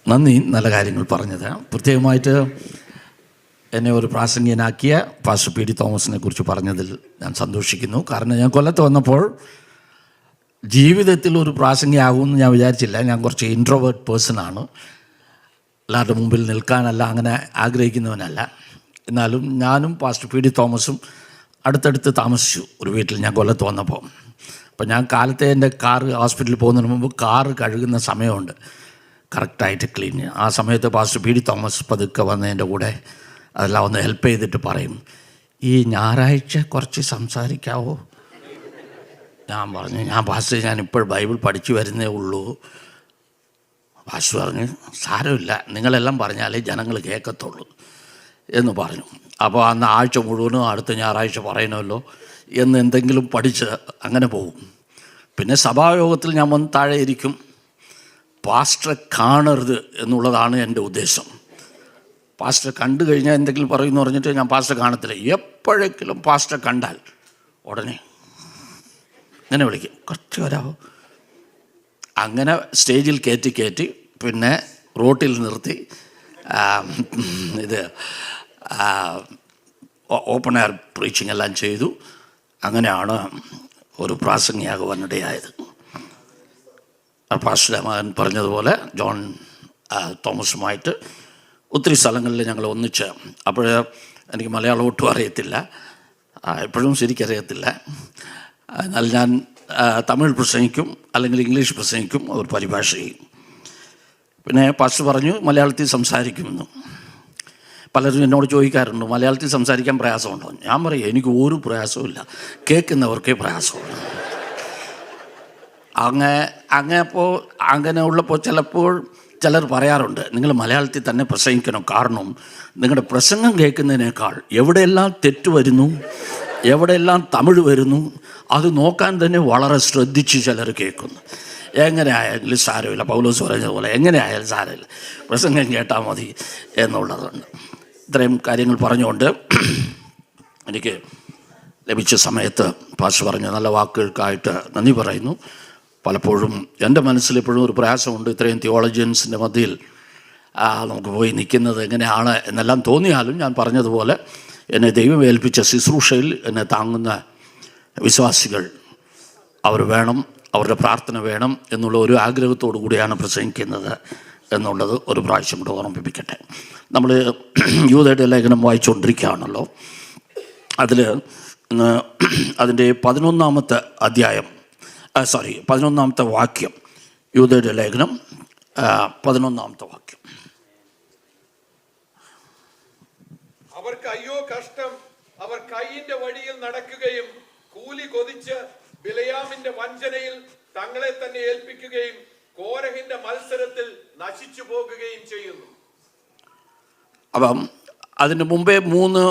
നന്ദി, നല്ല കാര്യങ്ങൾ പറഞ്ഞത്. പ്രത്യേകമായിട്ട് എന്നെ ഒരു പ്രാസംഗികനാക്കിയ പാസ്റ്റർ പി.ഡി. തോമസിനെ കുറിച്ച് പറഞ്ഞതിൽ ഞാൻ സന്തോഷിക്കുന്നു. കാരണം ഞാൻ കൊല്ലത്ത് വന്നപ്പോൾ ജീവിതത്തിൽ ഒരു പ്രാസംഗികയാകുമെന്ന് ഞാൻ വിചാരിച്ചില്ല. ഞാൻ കുറച്ച് ഇൻട്രോവേർട്ട് പേഴ്സണാണ്. എല്ലാവരുടെ മുമ്പിൽ നിൽക്കാനല്ല, അങ്ങനെ ആഗ്രഹിക്കുന്നവനല്ല. എന്നാലും ഞാനും പാസ്റ്റർ പി.ഡി. തോമസും അടുത്തടുത്ത് താമസിച്ചു ഒരു വീട്ടിൽ ഞാൻ കൊല്ലത്ത് വന്നപ്പോൾ. അപ്പോൾ ഞാൻ കാലത്തെ എൻ്റെ കാറ് ഹോസ്പിറ്റലിൽ പോകുന്നതിന് മുമ്പ് കാറ് കഴുകുന്ന സമയമുണ്ട്, കറക്റ്റായിട്ട് ക്ലീൻ. ആ സമയത്ത് പാസ്റ്റർ പി.ഡി. തോമസ് പതുക്കെ വന്ന് എൻ്റെ കൂടെ അതെല്ലാം ഒന്ന് ഹെൽപ്പ് ചെയ്തിട്ട് പറയും, ഈ ഞായറാഴ്ച കുറച്ച് സംസാരിക്കാവോ? ഞാൻ പറഞ്ഞു, പാസ്റ്റർ ഞാനിപ്പോൾ ബൈബിൾ പഠിച്ചു വരുന്നേ ഉള്ളൂ. പാസ്റ്റർ പറഞ്ഞു, സാരമില്ല, നിങ്ങളെല്ലാം പറഞ്ഞാലേ ജനങ്ങൾ കേൾക്കത്തുള്ളൂ എന്ന് പറഞ്ഞു. അപ്പോൾ അന്ന് ആഴ്ച മുഴുവനും അടുത്ത ഞായറാഴ്ച പറയണമല്ലോ എന്ന് എന്തെങ്കിലും പഠിച്ച് അങ്ങനെ പോകും. പിന്നെ സഭായോഗത്തിൽ ഞാൻ വന്ന് താഴെ ഇരിക്കും. പാസ്റ്ററെ കാണരുത് എന്നുള്ളതാണ് എൻ്റെ ഉദ്ദേശം. പാസ്റ്റർ കണ്ടു കഴിഞ്ഞാൽ എന്തെങ്കിലും പറയുമെന്ന് പറഞ്ഞിട്ട് ഞാൻ പാസ്റ്റർ കാണത്തില്ല. എപ്പോഴെങ്കിലും പാസ്റ്റർ കണ്ടാൽ ഉടനെ ഇങ്ങനെ വിളിക്കും, കുറച്ച് വരാമോ? അങ്ങനെ സ്റ്റേജിൽ കയറ്റി പിന്നെ റോട്ടിൽ നിർത്തി ഇത് ഓപ്പൺ എയർ പ്രീച്ചിങ് എല്ലാം ചെയ്തു. അങ്ങനെയാണ് ഒരു പ്രാസംഗികയാകുവാനിടയായത്. പാസ്റ്ററുടെ മകൻ പറഞ്ഞതുപോലെ ജോൺ തോമസുമായിട്ട് ഒത്തിരി സ്ഥലങ്ങളിൽ ഞങ്ങൾ ഒന്നിച്ച്. അപ്പോൾ എനിക്ക് മലയാളം ഒട്ടും അറിയത്തില്ല, എപ്പോഴും ശരിക്കറിയത്തില്ല. എന്നാൽ ഞാൻ തമിഴ് പ്രസംഗിക്കും, അല്ലെങ്കിൽ ഇംഗ്ലീഷ് പ്രസംഗിക്കും, ഒരു പരിഭാഷ ചെയ്യും. പിന്നെ പാസ്റ്റർ പറഞ്ഞു മലയാളത്തിൽ സംസാരിക്കുമെന്ന്. പലരും എന്നോട് ചോദിക്കാറുണ്ട്, മലയാളത്തിൽ സംസാരിക്കാൻ പ്രയാസമുണ്ടോ? ഞാൻ പറയും, എനിക്ക് ഒരു പ്രയാസവും, കേൾക്കുന്നവർക്കേ പ്രയാസമുള്ളൂ. അങ്ങനെ ഉള്ളപ്പോൾ ചിലപ്പോൾ ചിലർ പറയാറുണ്ട്, നിങ്ങൾ മലയാളത്തിൽ തന്നെ പ്രസംഗിക്കണം, കാരണം നിങ്ങളുടെ പ്രസംഗം കേൾക്കുന്നതിനേക്കാൾ എവിടെയെല്ലാം തെറ്റ് വരുന്നു, എവിടെയെല്ലാം തമിഴ് വരുന്നു, അത് നോക്കാൻ തന്നെ വളരെ ശ്രദ്ധിച്ച് ചിലർ കേൾക്കുന്നു. എങ്ങനെ ആയാലും സാരമില്ല, പൗലോസ് പറഞ്ഞതുപോലെ എങ്ങനെ ആയാലും സാരമില്ല, പ്രസംഗം കേട്ടാൽ മതി എന്നുള്ളതുണ്ട്. ഇത്രയും കാര്യങ്ങൾ പറഞ്ഞുകൊണ്ട് എനിക്ക് ലഭിച്ച സമയത്ത് പാസ്റ്റർ പറഞ്ഞ നല്ല വാക്കുകൾക്കായിട്ട് നന്ദി പറയുന്നു. പലപ്പോഴും എൻ്റെ മനസ്സിലെപ്പോഴും ഒരു പ്രയാസമുണ്ട്, ഇത്രയും തിയോളജിയൻസിൻ്റെ മധ്യയിൽ നമുക്ക് പോയി നിൽക്കുന്നത് എങ്ങനെയാണ് എന്നെല്ലാം തോന്നിയാലും, ഞാൻ പറഞ്ഞതുപോലെ എന്നെ ദൈവം ഏൽപ്പിച്ച ശുശ്രൂഷയിൽ എന്നെ താങ്ങുന്ന വിശ്വാസികൾ അവർ വേണം, അവരുടെ പ്രാർത്ഥന വേണം എന്നുള്ള ഒരു ആഗ്രഹത്തോടു കൂടിയാണ് പ്രസംഗിക്കുന്നത് എന്നുള്ളത് ഒരു പ്രാവശ്യം കൂടെ ഓർമ്മിപ്പിക്കട്ടെ. നമ്മൾ യൂദയുടെ ലേഖനം വായിച്ചുകൊണ്ടിരിക്കുകയാണല്ലോ. അതിൻ്റെ 11-ാമത്തെ വാക്യം, യൂദയുടെ ലേഖനം 11-ാമത്തെ വാക്യം. അവർക്ക് അയ്യോ കഷ്ടം, അവർ കയ്യിന്റെ വഴിയിൽ നടക്കുകയും കൂലി കൊതിച്ച് ബിലയാമിന്റെ വഞ്ചനയിൽ തങ്ങളെ തന്നെ ഏൽപ്പിക്കുകയും കോരഹിന്റെ മത്സരത്തിൽ നശിച്ചു പോകുകയും ചെയ്യുന്നു. അപ്പം അതിന് മുമ്പേ 3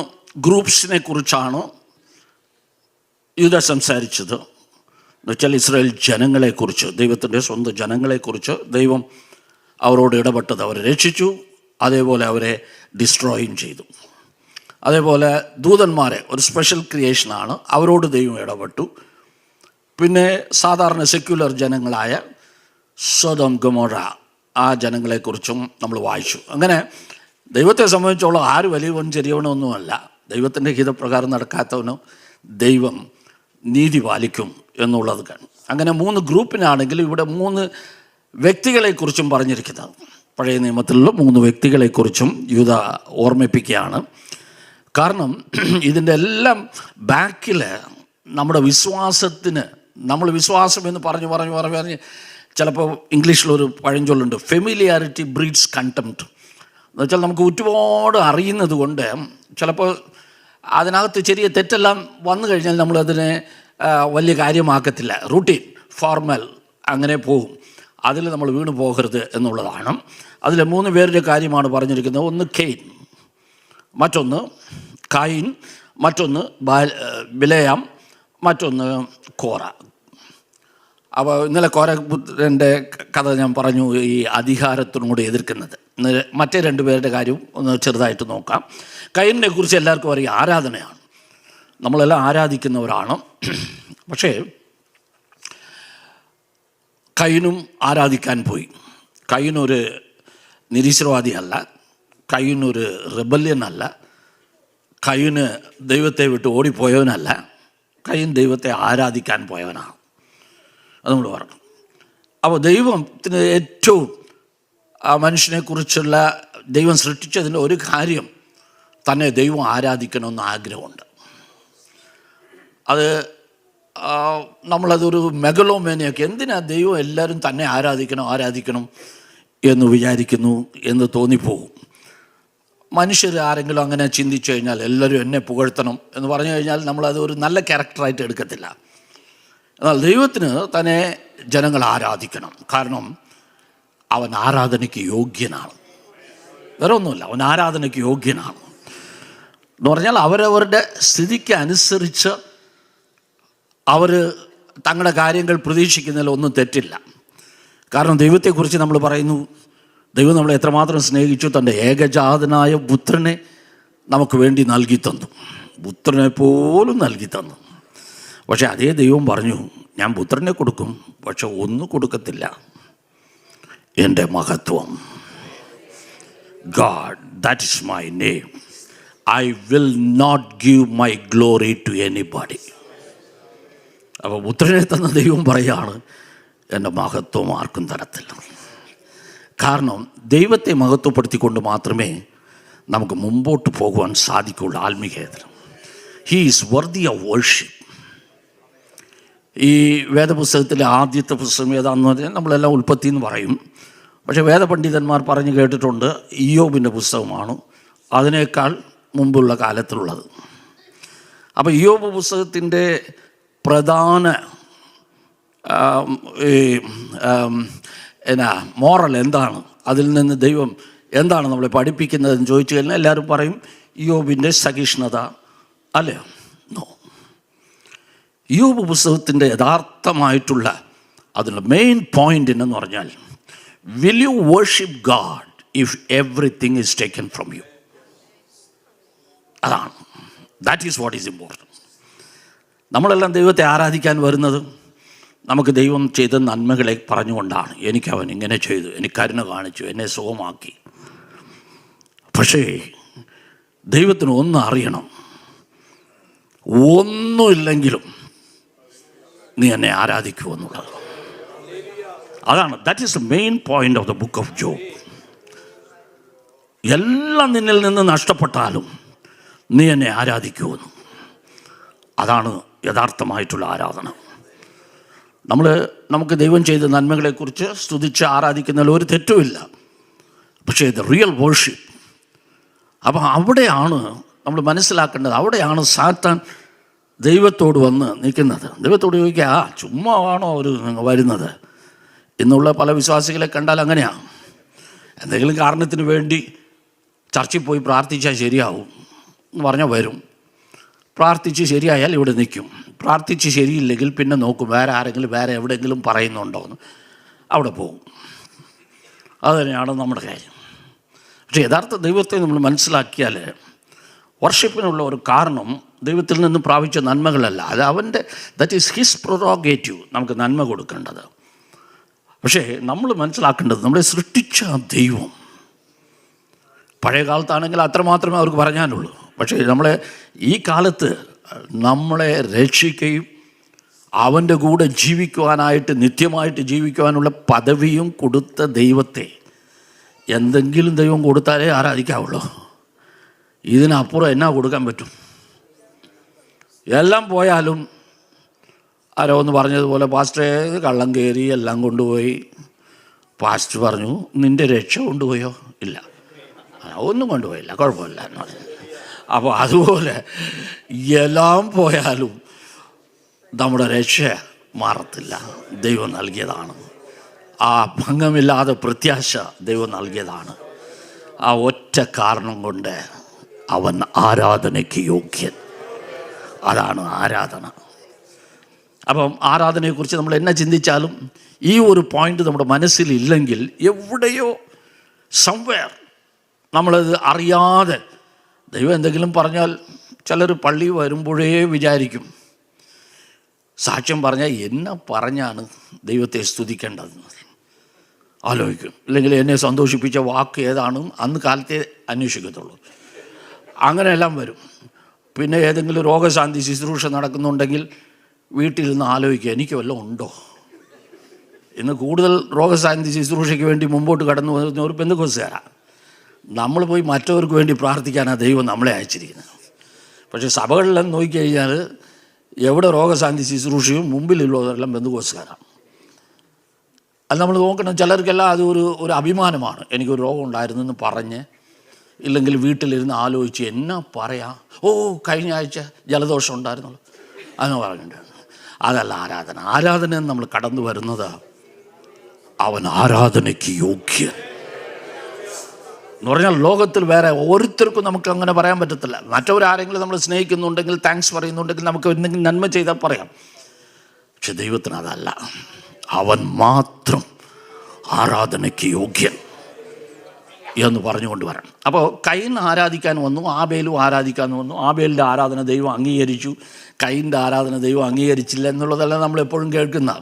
ഗ്രൂപ്പ്സിനെ കുറിച്ചാണ് യൂദ സംസാരിച്ചത്. എന്നുവെച്ചാൽ ഇസ്രായേൽ ജനങ്ങളെക്കുറിച്ച്, ദൈവത്തിൻ്റെ സ്വന്തം ജനങ്ങളെക്കുറിച്ച് ദൈവം അവരോട് ഇടപെട്ടത്, അവരെ രക്ഷിച്ചു, അതേപോലെ അവരെ ഡിസ്ട്രോയും ചെയ്തു. അതേപോലെ ദൂതന്മാരെ, ഒരു സ്പെഷ്യൽ ക്രിയേഷനാണ്, അവരോട് ദൈവം ഇടപെട്ടു. പിന്നെ സാധാരണ സെക്യുലർ ജനങ്ങളായ സൊദോം ഗൊമോറ, ആ ജനങ്ങളെക്കുറിച്ചും നമ്മൾ വായിച്ചു. അങ്ങനെ ദൈവത്തെ സംബന്ധിച്ചോളം ആര് വലിയവനും ചെറിയവനൊന്നുമല്ല. ദൈവത്തിൻ്റെ ഹിതപ്രകാരം നടക്കാത്തവനും ദൈവം നീതി പാലിക്കും എന്നുള്ളത് കാണും. അങ്ങനെ 3 ഗ്രൂപ്പിനാണെങ്കിലും ഇവിടെ 3 വ്യക്തികളെക്കുറിച്ചും പറഞ്ഞിരിക്കുന്നത്. പഴയ നിയമത്തിലുള്ള 3 വ്യക്തികളെക്കുറിച്ചും യൂദ ഓർമ്മിപ്പിക്കുകയാണ്. കാരണം ഇതിൻ്റെ എല്ലാം ബാക്കിൽ നമ്മുടെ വിശ്വാസത്തിന്, നമ്മൾ വിശ്വാസം എന്ന് പറഞ്ഞ് ചിലപ്പോൾ ഇംഗ്ലീഷിലൊരു പഴഞ്ചൊല്ലുണ്ട്, ഫെമിലിയാരിറ്റി ബ്രീഡ്സ് കണ്ടംപ്റ്റ്. എന്നുവെച്ചാൽ നമുക്ക് ഒരുപാട് അറിയുന്നത് കൊണ്ട് ചിലപ്പോൾ അതിനകത്ത് ചെറിയ തെറ്റെല്ലാം വന്നു കഴിഞ്ഞാൽ നമ്മളതിനെ വലിയ കാര്യമാക്കത്തില്ല, റൂട്ടീൻ ഫോർമൽ അങ്ങനെ പോകും. അതിൽ നമ്മൾ വീണു പോകരുത് എന്നുള്ളതാണ്. അതിൽ 3 പേരുടെ കാര്യമാണ് പറഞ്ഞിരിക്കുന്നത്. ഒന്ന് കെയിൻ, മറ്റൊന്ന് കായിൻ, മറ്റൊന്ന് ബിലയാം, മറ്റൊന്ന് കോറ. അപ്പോൾ ഇന്നലെ കോരപുത്രൻ്റെ കഥ ഞാൻ പറഞ്ഞു, ഈ അധികാരത്തിനോട് എതിർക്കുന്നത്. മറ്റേ 2 പേരുടെ കാര്യവും ഒന്ന് ചെറുതായിട്ട് നോക്കാം. കയീനെ കുറിച്ച് എല്ലാവർക്കും അറിയാം, ആരാധനയാണ്, നമ്മളെല്ലാം ആരാധിക്കുന്നവരാണ്. പക്ഷേ കയീനും ആരാധിക്കാൻ പോയി. കയീനൊരു നിരീശ്വരവാദിയല്ല, കയ്യനൊരു റെബല്യനല്ല, കയ്യന് ദൈവത്തെ വിട്ട് ഓടിപ്പോയവനല്ല, കയ്യൻ ദൈവത്തെ ആരാധിക്കാൻ പോയവനാണ്. അത് നമ്മൾ പറഞ്ഞു. അപ്പോൾ ദൈവത്തിന് ഏറ്റവും മനുഷ്യനെക്കുറിച്ചുള്ള ദൈവം സൃഷ്ടിച്ചതിൻ്റെ ഒരു കാര്യം തന്നെ ദൈവം ആരാധിക്കണമെന്ന് ആഗ്രഹമുണ്ട്. അത് നമ്മളതൊരു മെഗലോമേനയൊക്കെ എന്തിനാ ദൈവം എല്ലാവരും തന്നെ ആരാധിക്കണം എന്ന് വിചാരിക്കുന്നു എന്ന് തോന്നിപ്പോകും. മനുഷ്യർ ആരെങ്കിലും അങ്ങനെ ചിന്തിച്ചു കഴിഞ്ഞാൽ എല്ലാവരും എന്നെ പുകഴ്ത്തണം എന്ന് പറഞ്ഞു കഴിഞ്ഞാൽ നമ്മളത് ഒരു നല്ല ക്യാരക്ടറായിട്ട് എടുക്കത്തില്ല. എന്നാൽ ദൈവത്തിന് തന്നെ ജനങ്ങൾ ആരാധിക്കണം. കാരണം അവൻ ആരാധനയ്ക്ക് യോഗ്യനാണ്. വേറെ ഒന്നുമില്ല, അവൻ ആരാധനയ്ക്ക് യോഗ്യനാണ് എന്ന് പറഞ്ഞാൽ അവരവരുടെ സ്ഥിതിക്ക് അനുസരിച്ച് അവർ തങ്ങളുടെ കാര്യങ്ങൾ പ്രതീക്ഷിക്കുന്നതിൽ ഒന്നും തെറ്റില്ല. കാരണം ദൈവത്തെക്കുറിച്ച് നമ്മൾ പറയുന്നു, ദൈവം നമ്മളെ എത്രമാത്രം സ്നേഹിച്ചു, തൻ്റെ ഏകജാതനായ പുത്രനെ നമുക്ക് വേണ്ടി നൽകി തന്നു. പുത്രനെ പോലും നൽകി തന്നു. പക്ഷെ അതേ ദൈവം പറഞ്ഞു, ഞാൻ പുത്രനെ കൊടുക്കും, പക്ഷെ ഒന്നും കൊടുക്കത്തില്ല, എൻ്റെ മഹത്വം. God, that is my name. I will not give my glory to anybody. അപ്പോൾ പുത്രനെ തന്ന ദൈവം പറയാണ്, എൻ്റെ മഹത്വം ആർക്കും തരത്തില്ല. കാരണം ദൈവത്തെ മഹത്വപ്പെടുത്തിക്കൊണ്ട് മാത്രമേ നമുക്ക് മുമ്പോട്ട് പോകുവാൻ സാധിക്കുള്ളൂ ആത്മീയതയിൽ. He is worthy of worship. ഈ വേദപുസ്തകത്തിലെ ആദ്യത്തെ പുസ്തകം ഏതാണെന്ന് പറഞ്ഞാൽ നമ്മളെല്ലാം ഉൽപ്പത്തി എന്ന് പറയും. പക്ഷേ വേദപണ്ഡിതന്മാർ പറഞ്ഞു കേട്ടിട്ടുണ്ട് ഇയ്യോബിൻ്റെ പുസ്തകമാണ് അതിനേക്കാൾ മുമ്പുള്ള കാലത്തിലുള്ളത്. അപ്പോൾ ഇയ്യോബ് പുസ്തകത്തിൻ്റെ പ്രധാന മോറൽ എന്താണ്, അതിൽ നിന്ന് ദൈവം എന്താണ് നമ്മളെ പഠിപ്പിക്കുന്നതെന്ന് ചോദിച്ചു കഴിഞ്ഞാൽ എല്ലാവരും പറയും ഇയ്യോബിൻ്റെ സഹിഷ്ണുത അല്ലേ? നോ. ഇയ്യോബ് പുസ്തകത്തിൻ്റെ യഥാർത്ഥമായിട്ടുള്ള അതിൻ്റെ മെയിൻ പോയിൻ്റ് എന്ന് പറഞ്ഞാൽ, will you worship God if everything is taken from you? അതാണ്. That is what is important. നമ്മളെല്ലാം ദൈവത്തെ ആരാധിക്കാൻ വരുന്നത് നമുക്ക് ദൈവം ചെയ്ത നന്മകളെ പറഞ്ഞുകൊണ്ടാണ്. എനിക്കവൻ ഇങ്ങനെ ചെയ്തു, എനിക്ക് കരുണ കാണിച്ചു, എന്നെ സുഖമാക്കി. പക്ഷേ ദൈവത്തിന് ഒന്നും അറിയണം, ഒന്നുമില്ലെങ്കിലും നീ എന്നെ ആരാധിക്കുമെന്നുള്ളത്. അതാണ്, that is the main point of the book of job. എല്ലാം നിന്നിൽ നിന്ന് നഷ്ടപ്പെട്ടാലും നീ എന്നെ ആരാധിക്കുമെന്ന്. അതാണ് യഥാർത്ഥമായിട്ടുള്ള ആരാധന. നമുക്ക് ദൈവം ചെയ്ത നന്മകളെക്കുറിച്ച് സ്തുതിച്ച് ആരാധിക്കുന്നതിൽ ഒരു തെറ്റുമില്ല. പക്ഷേ ഇത് റിയൽ വർഷിപ്പ്. അപ്പോൾ അവിടെയാണ് നമ്മൾ മനസ്സിലാക്കേണ്ടത്. അവിടെയാണ് സാത്താൻ ദൈവത്തോട് വന്ന് നിൽക്കുന്നത്. ദൈവത്തോട് ചോദിക്കുക, ചുമ്മാ ആണോ അവർ വരുന്നത്? ഇന്നുള്ള പല വിശ്വാസികളെ കണ്ടാൽ അങ്ങനെയാണ്. എന്തെങ്കിലും കാരണത്തിന് വേണ്ടി ചർച്ചിൽ പോയി പ്രാർത്ഥിച്ചാൽ ശരിയാവും എന്ന് പറഞ്ഞാൽ വരും. പ്രാർത്ഥിച്ച് ശരിയായാൽ ഇവിടെ നിൽക്കും. പ്രാർത്ഥിച്ച് ശരിയില്ലെങ്കിൽ പിന്നെ നോക്കും വേറെ ആരെങ്കിലും വേറെ എവിടെയെങ്കിലും പറയുന്നുണ്ടോ എന്ന്, അവിടെ പോകും. അതുതന്നെയാണ് നമ്മുടെ കാര്യം. പക്ഷേ യഥാർത്ഥ ദൈവത്തെ നമ്മൾ മനസ്സിലാക്കിയാൽ വർഷിപ്പിനുള്ള ഒരു കാരണം ദൈവത്തിൽ നിന്ന് പ്രാപിച്ച നന്മകളല്ല, അത് അവൻ്റെ ദാറ്റ് ഈസ് ഹിസ് പ്രൊറോഗേറ്റീവ്, നമുക്ക് നന്മ കൊടുക്കേണ്ടത്. പക്ഷേ നമ്മൾ മനസ്സിലാക്കേണ്ടത് നമ്മളെ സൃഷ്ടിച്ച ദൈവം, പഴയ കാലത്താണെങ്കിൽ അത്രമാത്രമേ അവർക്ക് പറഞ്ഞാലുള്ളൂ. പക്ഷേ നമ്മളെ ഈ കാലത്ത് നമ്മളെ രക്ഷിക്കുകയും അവൻ്റെ കൂടെ ജീവിക്കുവാനായിട്ട് നിത്യമായിട്ട് ജീവിക്കുവാനുള്ള പദവിയും കൊടുത്ത ദൈവത്തെ എന്തെങ്കിലും ദൈവം കൊടുത്താലേ ആരാധിക്കാവുള്ളൂ. ഇതിനപ്പുറം എന്നാ കൊടുക്കാൻ പറ്റും? എല്ലാം പോയാലും ആരോ ഒന്ന് പറഞ്ഞതുപോലെ പാസ്റ്ററെ കള്ളം കയറി എല്ലാം കൊണ്ടുപോയി. പാസ്റ്റർ പറഞ്ഞു, നിൻ്റെ രക്ഷ കൊണ്ടുപോയോ? ഇല്ല, ഒന്നും കൊണ്ടുപോയില്ല, കുഴപ്പമില്ല എന്ന് പറഞ്ഞു. അപ്പോൾ അതുപോലെ എല്ലാം പോയാലും നമ്മുടെ രക്ഷ മാറത്തില്ല, ദൈവം നൽകിയതാണ്. ആ ഭംഗമില്ലാതെ പ്രത്യാശ ദൈവം നൽകിയതാണ്. ആ ഒറ്റ കാരണം കൊണ്ട് അവൻ ആരാധനയ്ക്ക് യോഗ്യൻ. അതാണ് ആരാധന. അപ്പം ആരാധനയെക്കുറിച്ച് നമ്മൾ എന്നെ ചിന്തിച്ചാലും ഈ ഒരു പോയിൻ്റ് നമ്മുടെ മനസ്സിലില്ലെങ്കിൽ എവിടെയോ സംവെയർ നമ്മളത് അറിയാതെ ദൈവം എന്തെങ്കിലും പറഞ്ഞാൽ ചിലർ പള്ളി വരുമ്പോഴേ വിചാരിക്കും, സാക്ഷ്യം പറഞ്ഞാൽ എന്നെ പറഞ്ഞാണ് ദൈവത്തെ സ്തുതിക്കേണ്ടതെന്ന്. ആലോചിക്കും. ഇല്ലെങ്കിൽ എന്നെ സന്തോഷിപ്പിച്ച വാക്ക് ഏതാണ് അന്ന് കാലത്തെ അന്വേഷിക്കത്തുള്ളൂ. അങ്ങനെയെല്ലാം വരും. പിന്നെ ഏതെങ്കിലും രോഗശാന്തി ശുശ്രൂഷ നടക്കുന്നുണ്ടെങ്കിൽ വീട്ടിൽ നിന്ന് ആലോചിക്കുക, എനിക്ക് വല്ലതും ഉണ്ടോ. ഇന്ന് കൂടുതൽ രോഗശാന്തി ശുശ്രൂഷയ്ക്ക് വേണ്ടി മുമ്പോട്ട് കടന്നു വരുന്ന ഒരു പെന്തക്കോസ്തുകാരാണ്. നമ്മൾ പോയി മറ്റവർക്ക് വേണ്ടി പ്രാർത്ഥിക്കാനാണ് ദൈവം നമ്മളെ അയച്ചിരിക്കുന്നത്. പക്ഷേ സഭകളിലെല്ലാം നോക്കിക്കഴിഞ്ഞാൽ എവിടെ രോഗശാന്തി ശുശ്രൂഷയും മുമ്പിലുള്ളവരെല്ലാം പെന്തക്കോസ്തുകാരാണ്. അത് നമ്മൾ നോക്കണം. ചിലർക്കെല്ലാം അത് ഒരു അഭിമാനമാണ്. എനിക്കൊരു രോഗം ഉണ്ടായിരുന്നെന്ന് പറഞ്ഞ്, ഇല്ലെങ്കിൽ വീട്ടിലിരുന്ന് ആലോചിച്ച് എന്നാ പറയാം, കഴിഞ്ഞ ആഴ്ച ജലദോഷം ഉണ്ടായിരുന്നുള്ളൂ അതെന്ന് പറഞ്ഞിട്ടുണ്ട്. അതല്ല ആരാധന. ആരാധന നമ്മൾ കടന്നു വരുന്നത് അവൻ ആരാധനയ്ക്ക് യോഗ്യൻ എന്ന് പറഞ്ഞാൽ ലോകത്തിൽ വേറെ ഓരോരുത്തർക്കും നമുക്ക് അങ്ങനെ പറയാൻ പറ്റത്തില്ല. മറ്റവരാരെങ്കിലും നമ്മൾ സ്നേഹിക്കുന്നുണ്ടെങ്കിൽ, താങ്ക്സ് പറയുന്നുണ്ടെങ്കിൽ, നമുക്ക് എന്തെങ്കിലും നന്മ ചെയ്താൽ പറയാം. പക്ഷെ ദൈവത്തിന് അതല്ല. അവൻ മാത്രം ആരാധനയ്ക്ക് യോഗ്യൻ എന്ന് പറഞ്ഞുകൊണ്ട് വരണം. അപ്പോൾ കയീൻ ആരാധിക്കാൻ വന്നു, ആബേലും ആരാധിക്കാൻ വന്നു. ആബേലിൻ്റെ ആരാധന ദൈവം അംഗീകരിച്ചു, കയീൻ്റെ ആരാധന ദൈവം അംഗീകരിച്ചില്ല എന്നുള്ളതെല്ലാം നമ്മളെപ്പോഴും കേൾക്കുന്ന.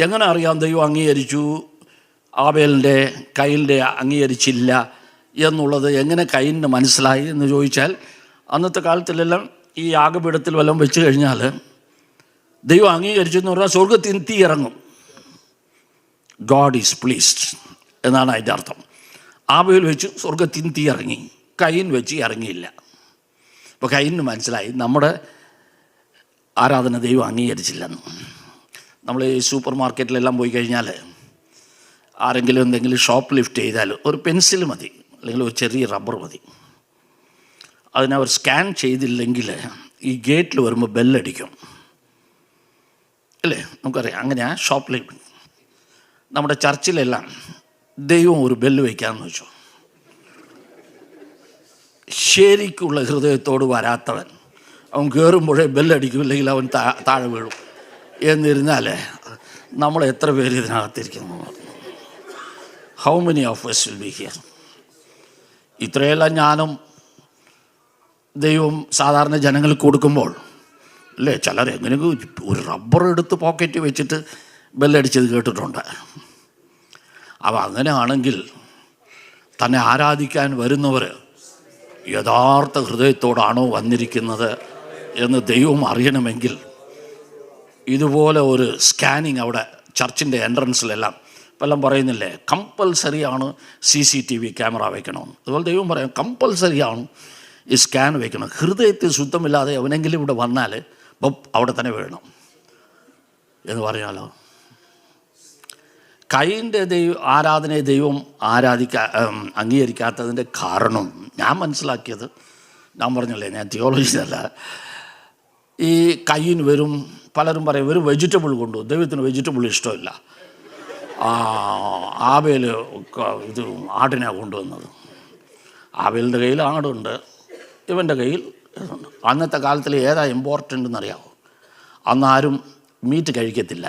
എങ്ങനെ അറിയാം ദൈവം അംഗീകരിച്ചു, ആബേലിൻ്റെ കയീൻ്റെ അംഗീകരിച്ചില്ല എന്നുള്ളത് എങ്ങനെ കയീന് മനസ്സിലായി എന്ന് ചോദിച്ചാൽ, അന്നത്തെ കാലത്തിലെല്ലാം ഈ യാഗപീഠത്തിൽ വല്ലതും വെച്ച് കഴിഞ്ഞാൽ ദൈവം അംഗീകരിച്ചു എന്ന് പറഞ്ഞാൽ സ്വർഗ്ഗത്തിൽ തീ ഇറങ്ങും. ഗോഡ് ഈസ് പ്ലീസ്ഡ് എന്നാണ് അതിൻ്റെ അർത്ഥം. ആബേൽ വെച്ച് സ്വർഗ്ഗത്തിൽ തീ ഇറങ്ങി, കയീൻ വെച്ച് ഇറങ്ങിയില്ല. അപ്പോൾ കയീന് മനസ്സിലായി നമ്മുടെ ആരാധന ദൈവം അംഗീകരിച്ചില്ലെന്ന്. നമ്മൾ ഈ സൂപ്പർ മാർക്കറ്റിലെല്ലാം പോയി കഴിഞ്ഞാൽ ആരെങ്കിലും എന്തെങ്കിലും ഷോപ്പ് ലിഫ്റ്റ് ചെയ്താൽ ഒരു പെൻസിൽ മതി, അല്ലെങ്കിൽ ഒരു ചെറിയ റബ്ബർ മതി. അതിനവർ സ്കാൻ ചെയ്തില്ലെങ്കിൽ ഈ ഗേറ്റിൽ വരുമ്പോൾ ബെല്ലടിക്കും അല്ലേ, നമുക്കറിയാം. അങ്ങനെയാ ഷോപ്പ് ലിഫ്റ്റ്. നമ്മുടെ ചർച്ചിലെല്ലാം ദൈവം ഒരു ബെല്ല് വയ്ക്കാമെന്ന് വെച്ചു. ശരിക്കുള്ള ഹൃദയത്തോട് വരാത്തവൻ അവൻ കയറുമ്പോഴേ ബെല്ലടിക്കും, ഇല്ലെങ്കിൽ അവൻ താഴെ വീഴും എന്നിരുന്നാൽ നമ്മൾ എത്ര പേര് ഇതിനകത്തിരിക്കുന്നു? How many of us will be here? ഇത്രയെല്ലാം ജ്ഞാനം ദൈവം സാധാരണ ജനങ്ങൾക്ക് കൊടുക്കുമ്പോൾ അല്ലേ, ചിലർ എങ്ങനെയെങ്കിലും ഒരു റബ്ബർ എടുത്ത് പോക്കറ്റ് വെച്ചിട്ട് ബെല്ലടിച്ചത് കേട്ടിട്ടുണ്ട്. അപ്പോൾ അങ്ങനെയാണെങ്കിൽ തന്നെ ആരാധിക്കാൻ വരുന്നവർ യഥാർത്ഥ ഹൃദയത്തോടാണോ വന്നിരിക്കുന്നത് എന്ന് ദൈവം അറിയണമെങ്കിൽ ഇതുപോലെ ഒരു സ്കാനിങ് അവിടെ ചർച്ചിൻ്റെ എൻട്രൻസിലെല്ലാം ഇപ്പെല്ലാം പറയുന്നില്ലേ, കമ്പൽസറിയാണ് CCTV ക്യാമറ വയ്ക്കണമെന്ന്. അതുപോലെ ദൈവം പറയാം കമ്പൽസറിയാണ് ഈ സ്കാൻ വയ്ക്കണം. ഹൃദയത്തിൽ ശുദ്ധമില്ലാതെ എവനെങ്കിലും ഇവിടെ വന്നാൽ അവിടെ തന്നെ വീഴണം എന്ന് പറയാലോ. കയീൻ്റെ ആരാധനയെ ദൈവം അംഗീകരിക്കാത്തതിൻ്റെ കാരണം ഞാൻ മനസ്സിലാക്കിയത്, ഞാൻ പറഞ്ഞല്ലേ ഞാൻ തിയോളജിയല്ല, ഈ കയീൻ വെറും, പലരും പറയും വെറും വെജിറ്റബിൾ കൊണ്ടുപോകും, ദൈവത്തിന് വെജിറ്റബിൾ ഇഷ്ടമില്ല. ആബേൽ ഇത് ആടിനെ കൊണ്ടുവന്നത്. ആബേലിൻ്റെ കയ്യിൽ ആടുണ്ട്, ഇവൻ്റെ കയ്യിൽ ഇതുണ്ട്. അന്നത്തെ കാലത്തിൽ ഏതാ ഇമ്പോർട്ടൻ്റ് എന്നറിയാമോ? അന്നാരും മീറ്റ് കഴിക്കത്തില്ല,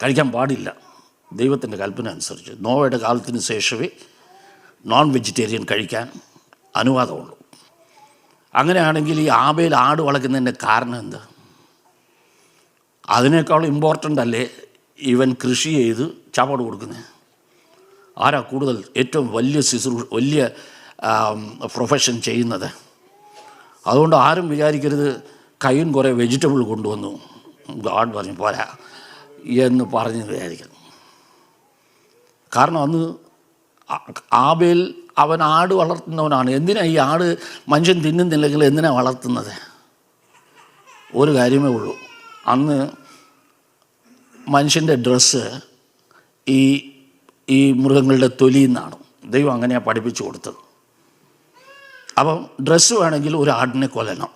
കഴിക്കാൻ പാടില്ല. ദൈവത്തിൻ്റെ കൽപ്പന അനുസരിച്ച് നോവയുടെ കാലത്തിന് ശേഷമേ നോൺ വെജിറ്റേറിയൻ കഴിക്കാൻ അനുവാദമുള്ളൂ. അങ്ങനെയാണെങ്കിൽ ഈ ആബേൽ ആട് വളയ്ക്കുന്നതിൻ്റെ കാരണം എന്താ? അതിനേക്കാൾ ഇമ്പോർട്ടൻ്റ് അല്ലേ ഇവൻ കൃഷി ചെയ്ത് ചാപ്പാട് കൊടുക്കുന്നത്? ആരാ കൂടുതൽ ഏറ്റവും വലിയ പ്രൊഫഷൻ ചെയ്യുന്നത്? അതുകൊണ്ട് ആരും വിചാരിക്കരുത് കയ്യൻ കുറേ വെജിറ്റബിൾ കൊണ്ടുവന്നു ഗാഡ് പറഞ്ഞു പോരാ എന്ന് പറഞ്ഞ് വിചാരിക്കുന്നു. കാരണം അന്ന് ആബേൽ അവൻ ആട് വളർത്തുന്നവനാണ്. എന്തിനാ ഈ ആട് മനുഷ്യൻ തിന്നുന്നില്ലെങ്കിൽ എന്തിനാണ് വളർത്തുന്നത്? ഒരു കാര്യമേ ഉള്ളൂ, അന്ന് മനുഷ്യൻ്റെ ഡ്രസ്സ് ഈ മൃഗങ്ങളുടെ തൊലിയിൽ നിന്നാണ്. ദൈവം അങ്ങനെയാണ് പഠിപ്പിച്ചു കൊടുത്തത്. അപ്പം ഡ്രസ്സ് വേണമെങ്കിൽ ഒരു ആടിനെ കൊല്ലണം.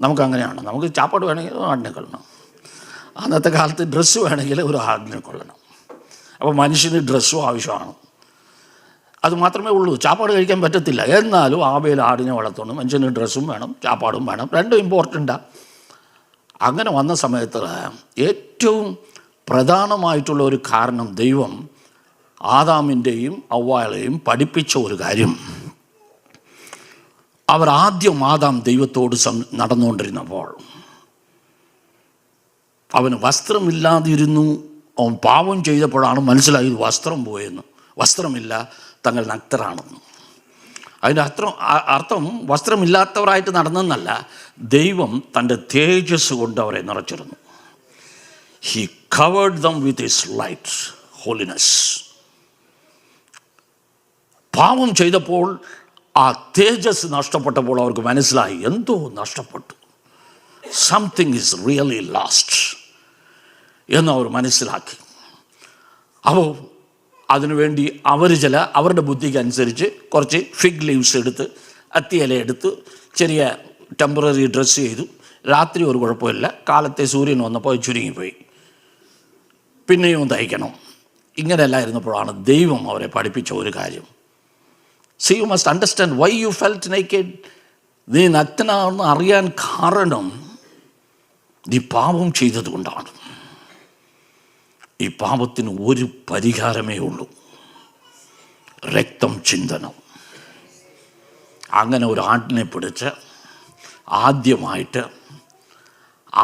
നമുക്കങ്ങനെയാണ്, നമുക്ക് ചാപ്പാട് വേണമെങ്കിൽ ഒരു ആടിനെ കൊല്ലണം. അന്നത്തെ കാലത്ത് ഡ്രസ്സ് വേണമെങ്കിൽ ഒരു ആടിനെ കൊല്ലണം. അപ്പോൾ മനുഷ്യന് ഡ്രസ്സും ആവശ്യമാണ്. അത് മാത്രമേ ഉള്ളൂ, ചാപ്പാട് കഴിക്കാൻ പറ്റത്തില്ല. എന്നാലും ആബേൽ ആടിനെ വളർത്തുന്നു, മനുഷ്യന് ഡ്രസ്സും വേണം ചാപ്പാടും വേണം, രണ്ടും ഇമ്പോർട്ടൻ്റാണ്. അങ്ങനെ വന്ന സമയത്ത് ഏറ്റവും പ്രധാനമായിട്ടുള്ള ഒരു കാരണം ദൈവം ആദാമിൻ്റെയും ഹവ്വാളെയും പഠിപ്പിച്ച ഒരു കാര്യം, അവർ ആദ്യം ആദാം ദൈവത്തോട് നടന്നുകൊണ്ടിരുന്നപ്പോൾ അവന് വസ്ത്രമില്ലാതിരുന്നു അവൻ പാപം ചെയ്തപ്പോഴാണ് മനസ്സിലായത് വസ്ത്രം പോയെന്ന്. വസ്ത്രമില്ല, തങ്ങൾ നഗ്നരാണെന്ന്. അതിൻ്റെ അർത്ഥം വസ്ത്രമില്ലാത്തവരായിട്ട് നടന്നെന്നല്ല, ദൈവം തൻ്റെ തേജസ് കൊണ്ട് അവരെ നിറച്ചിരുന്നു. He covered them with his light, holiness. പാപം ചെയ്തപ്പോൾ ആ തേജസ് നഷ്ടപ്പെട്ടപ്പോൾ അവർക്ക് മനസ്സിലായി എന്തോ നഷ്ടപ്പെട്ടു, സംതിങ് ഈസ് റിയലി ലാസ്റ്റ് എന്ന് അവർ മനസ്സിലാക്കി. അപ്പോൾ അതിനുവേണ്ടി അവർ അവരുടെ ബുദ്ധിക്ക് അനുസരിച്ച് കുറച്ച് ഫിഗ് ലീവ്സ് എടുത്ത്, അത്തിയില എടുത്ത്, ചെറിയ ടെമ്പററി ഡ്രസ്സ് ചെയ്തു. രാത്രി ഒരു കുഴപ്പമില്ല, കാലത്തെ സൂര്യൻ വന്നപ്പോൾ ചുരുങ്ങിപ്പോയി, പിന്നെയും തയ്ക്കണം. ഇങ്ങനെയല്ല ഇരുന്നപ്പോഴാണ് ദൈവം അവരെ പഠിപ്പിച്ച ഒരു കാര്യം. So you must understand why you felt naked. നീ നഗ്നനാണെന്ന് അറിയാൻ കാരണം നീ പാപം ചെയ്തതുകൊണ്ടാണ്. ഈ പാപത്തിന് ഒരു പരിഹാരമേ ഉള്ളൂ, രക്തം ചിന്തനം. അങ്ങനെ ഒരു ആട്ടിനെ പിടിച്ച്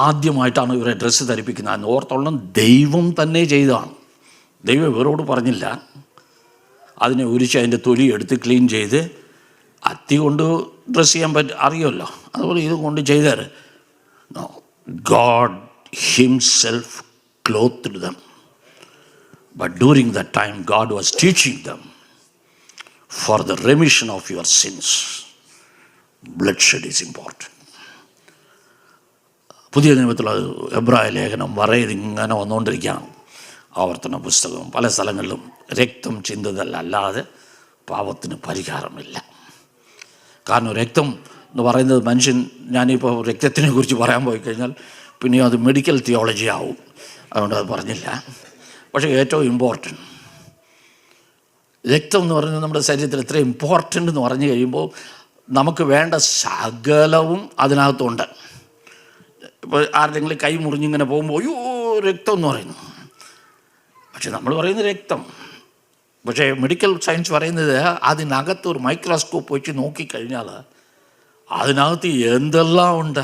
ആദ്യമായിട്ടാണ് ഇവരെ ഡ്രസ്സ് ധരിപ്പിക്കുന്നത്. അതിന് ഓർത്തോളം ദൈവം തന്നെ ചെയ്തതാണ്. ദൈവം ഇവരോട് പറഞ്ഞില്ല. അതിനെ ഉരിച്ച് അതിൻ്റെ തൊലി എടുത്ത് ക്ലീൻ ചെയ്ത് അത്തി കൊണ്ട് ഡ്രസ്സ് ചെയ്യാൻ അറിയുമല്ലോ, അതുപോലെ ഇത് കൊണ്ട് ചെയ്തേര്. God himself clothed them. But during that time, God was teaching them, for the remission of your sins, bloodshed is important. പുതിയ നിയമത്തിൽ എബ്രായ ലേഖനം ഇങ്ങനെ വന്നുകൊണ്ടിരിക്കുകയാണ്. ആവർത്തന പുസ്തകം പല സ്ഥലങ്ങളിലും രക്തം ചിന്തതല്ലാതെ പാപത്തിന് പരിഹാരമില്ല. കാരണം രക്തം എന്ന് പറയുന്നത് മനുഷ്യൻ, ഞാനിപ്പോൾ രക്തത്തിനെ കുറിച്ച് പറയാൻ പോയി കഴിഞ്ഞാൽ പിന്നെ അത് മെഡിക്കൽ തിയോളജി ആവും, അതുകൊണ്ട് അത് പറഞ്ഞില്ല. പക്ഷേ ഏറ്റവും ഇമ്പോർട്ടൻറ്റ് രക്തം എന്ന് പറയുന്നത് നമ്മുടെ ശരീരത്തിൽ എത്ര ഇമ്പോർട്ടൻ്റ് എന്ന് പറഞ്ഞു കഴിയുമ്പോൾ നമുക്ക് വേണ്ട സകലവും അതിനകത്തുണ്ട്. ഇപ്പോൾ ആരുടെങ്കിലും കൈ മുറിഞ്ഞിങ്ങനെ പോകുമ്പോൾ അയ്യോ രക്തം എന്ന് പറയുന്നു. പക്ഷെ നമ്മൾ പറയുന്നത് രക്തം, പക്ഷേ മെഡിക്കൽ സയൻസ് പറയുന്നത് അതിനകത്ത് ഒരു മൈക്രോസ്കോപ്പ് വെച്ച് നോക്കിക്കഴിഞ്ഞാൽ അതിനകത്ത് എന്തെല്ലാം ഉണ്ട്.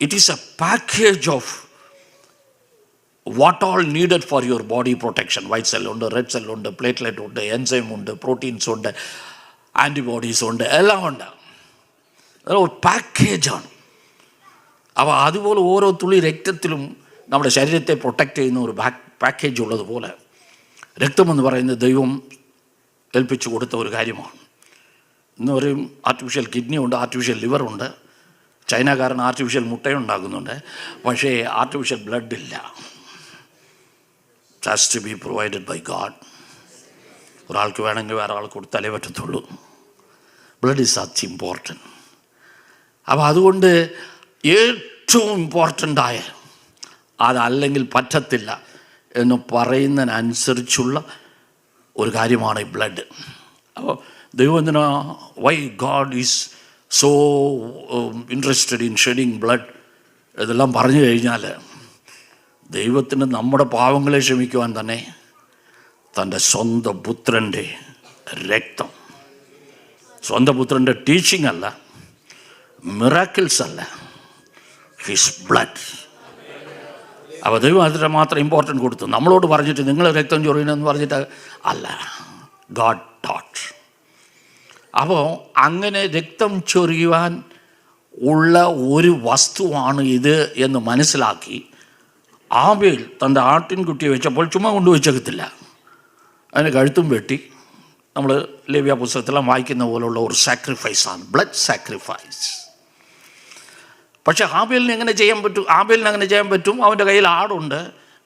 It is A package of what all needed for your body protection. White cell ഉണ്ട്, റെഡ് സെൽ ഉണ്ട്, പ്ലേറ്റ്ലെറ്റ് ഉണ്ട്, എൻസൈം ഉണ്ട്, പ്രോട്ടീൻസ് ഉണ്ട്, ആൻറ്റിബോഡീസ് ഉണ്ട്, എല്ലാം ഉണ്ട്. ഒരു പാക്കേജാണ്. അപ്പോൾ അതുപോലെ ഓരോ തുള്ളി രക്തത്തിലും നമ്മുടെ ശരീരത്തെ പ്രൊട്ടക്റ്റ് ചെയ്യുന്ന ഒരു പാക്കേജ് ഉള്ളതുപോലെ രക്തമെന്ന് പറയുന്നത് ദൈവം ഏൽപ്പിച്ചു കൊടുത്ത ഒരു കാര്യമാണ്. ഇന്ന് പറയും ആർട്ടിഫിഷ്യൽ കിഡ്നി ഉണ്ട്, ആർട്ടിഫിഷ്യൽ ലിവർ ഉണ്ട്, ചൈനക്കാരൻ ആർട്ടിഫിഷ്യൽ മുട്ടയുണ്ടാക്കുന്നുണ്ട്, പക്ഷേ ആർട്ടിഫിഷ്യൽ ബ്ലഡ് ഇല്ല. It has to be provided by God. ഒരാൾക്ക് വേണമെങ്കിൽ വേറെ ആൾക്ക് കൊടുത്താലേ പറ്റത്തുള്ളൂ. Blood is such important. അപ്പോൾ അതുകൊണ്ട് ഏറ്റവും ഇമ്പോർട്ടൻ്റായ അതല്ലെങ്കിൽ പറ്റത്തില്ല എന്ന് പറയുന്നതിനനുസരിച്ചുള്ള ഒരു കാര്യമാണ് ഈ ബ്ലഡ്. അപ്പോൾ ദൈവം എന്തിനാ, why God is so interested in shedding blood ഇതെല്ലാം പറഞ്ഞു കഴിഞ്ഞാൽ ദൈവത്തിന് നമ്മുടെ പാവങ്ങളെ ക്ഷമിക്കുവാൻ തന്നെ തൻ്റെ സ്വന്തം പുത്രൻ്റെ രക്തം, സ്വന്തം പുത്രൻ്റെ ടീച്ചിങ് അല്ല, മിറാക്കിൾസ് അല്ല, ഹിസ് ബ്ലഡ്. അപ്പോൾ ദൈവം അതിന് മാത്രം ഇമ്പോർട്ടൻറ്റ് കൊടുത്തു. നമ്മളോട് പറഞ്ഞിട്ട് നിങ്ങൾ രക്തം ചൊറിയണമെന്ന് പറഞ്ഞിട്ട് അല്ല, ഗോഡ് ടോട്ട്. അപ്പോൾ അങ്ങനെ രക്തം ചൊരിയുവാൻ ഉള്ള ഒരു വസ്തുവാണ് ഇത് എന്ന് മനസ്സിലാക്കി ആബേൽ തൻ്റെ ആട്ടിൻകുട്ടിയെ വെച്ചപ്പോൾ ചുമ്മാ കൊണ്ടുവച്ചെത്തില്ല, അതിന് കഴുത്തും വെട്ടി. നമ്മൾ ലേവ്യ പുസ്തകത്തിലെല്ലാം വായിക്കുന്ന പോലുള്ള ഒരു സാക്രിഫൈസാണ്, ബ്ലഡ് സാക്രിഫൈസ്. പക്ഷെ ആബേലിന് എങ്ങനെ ചെയ്യാൻ പറ്റും? ആബേലിന് അങ്ങനെ ചെയ്യാൻ പറ്റും. അവൻ്റെ കയ്യിൽ ആടുണ്ട്,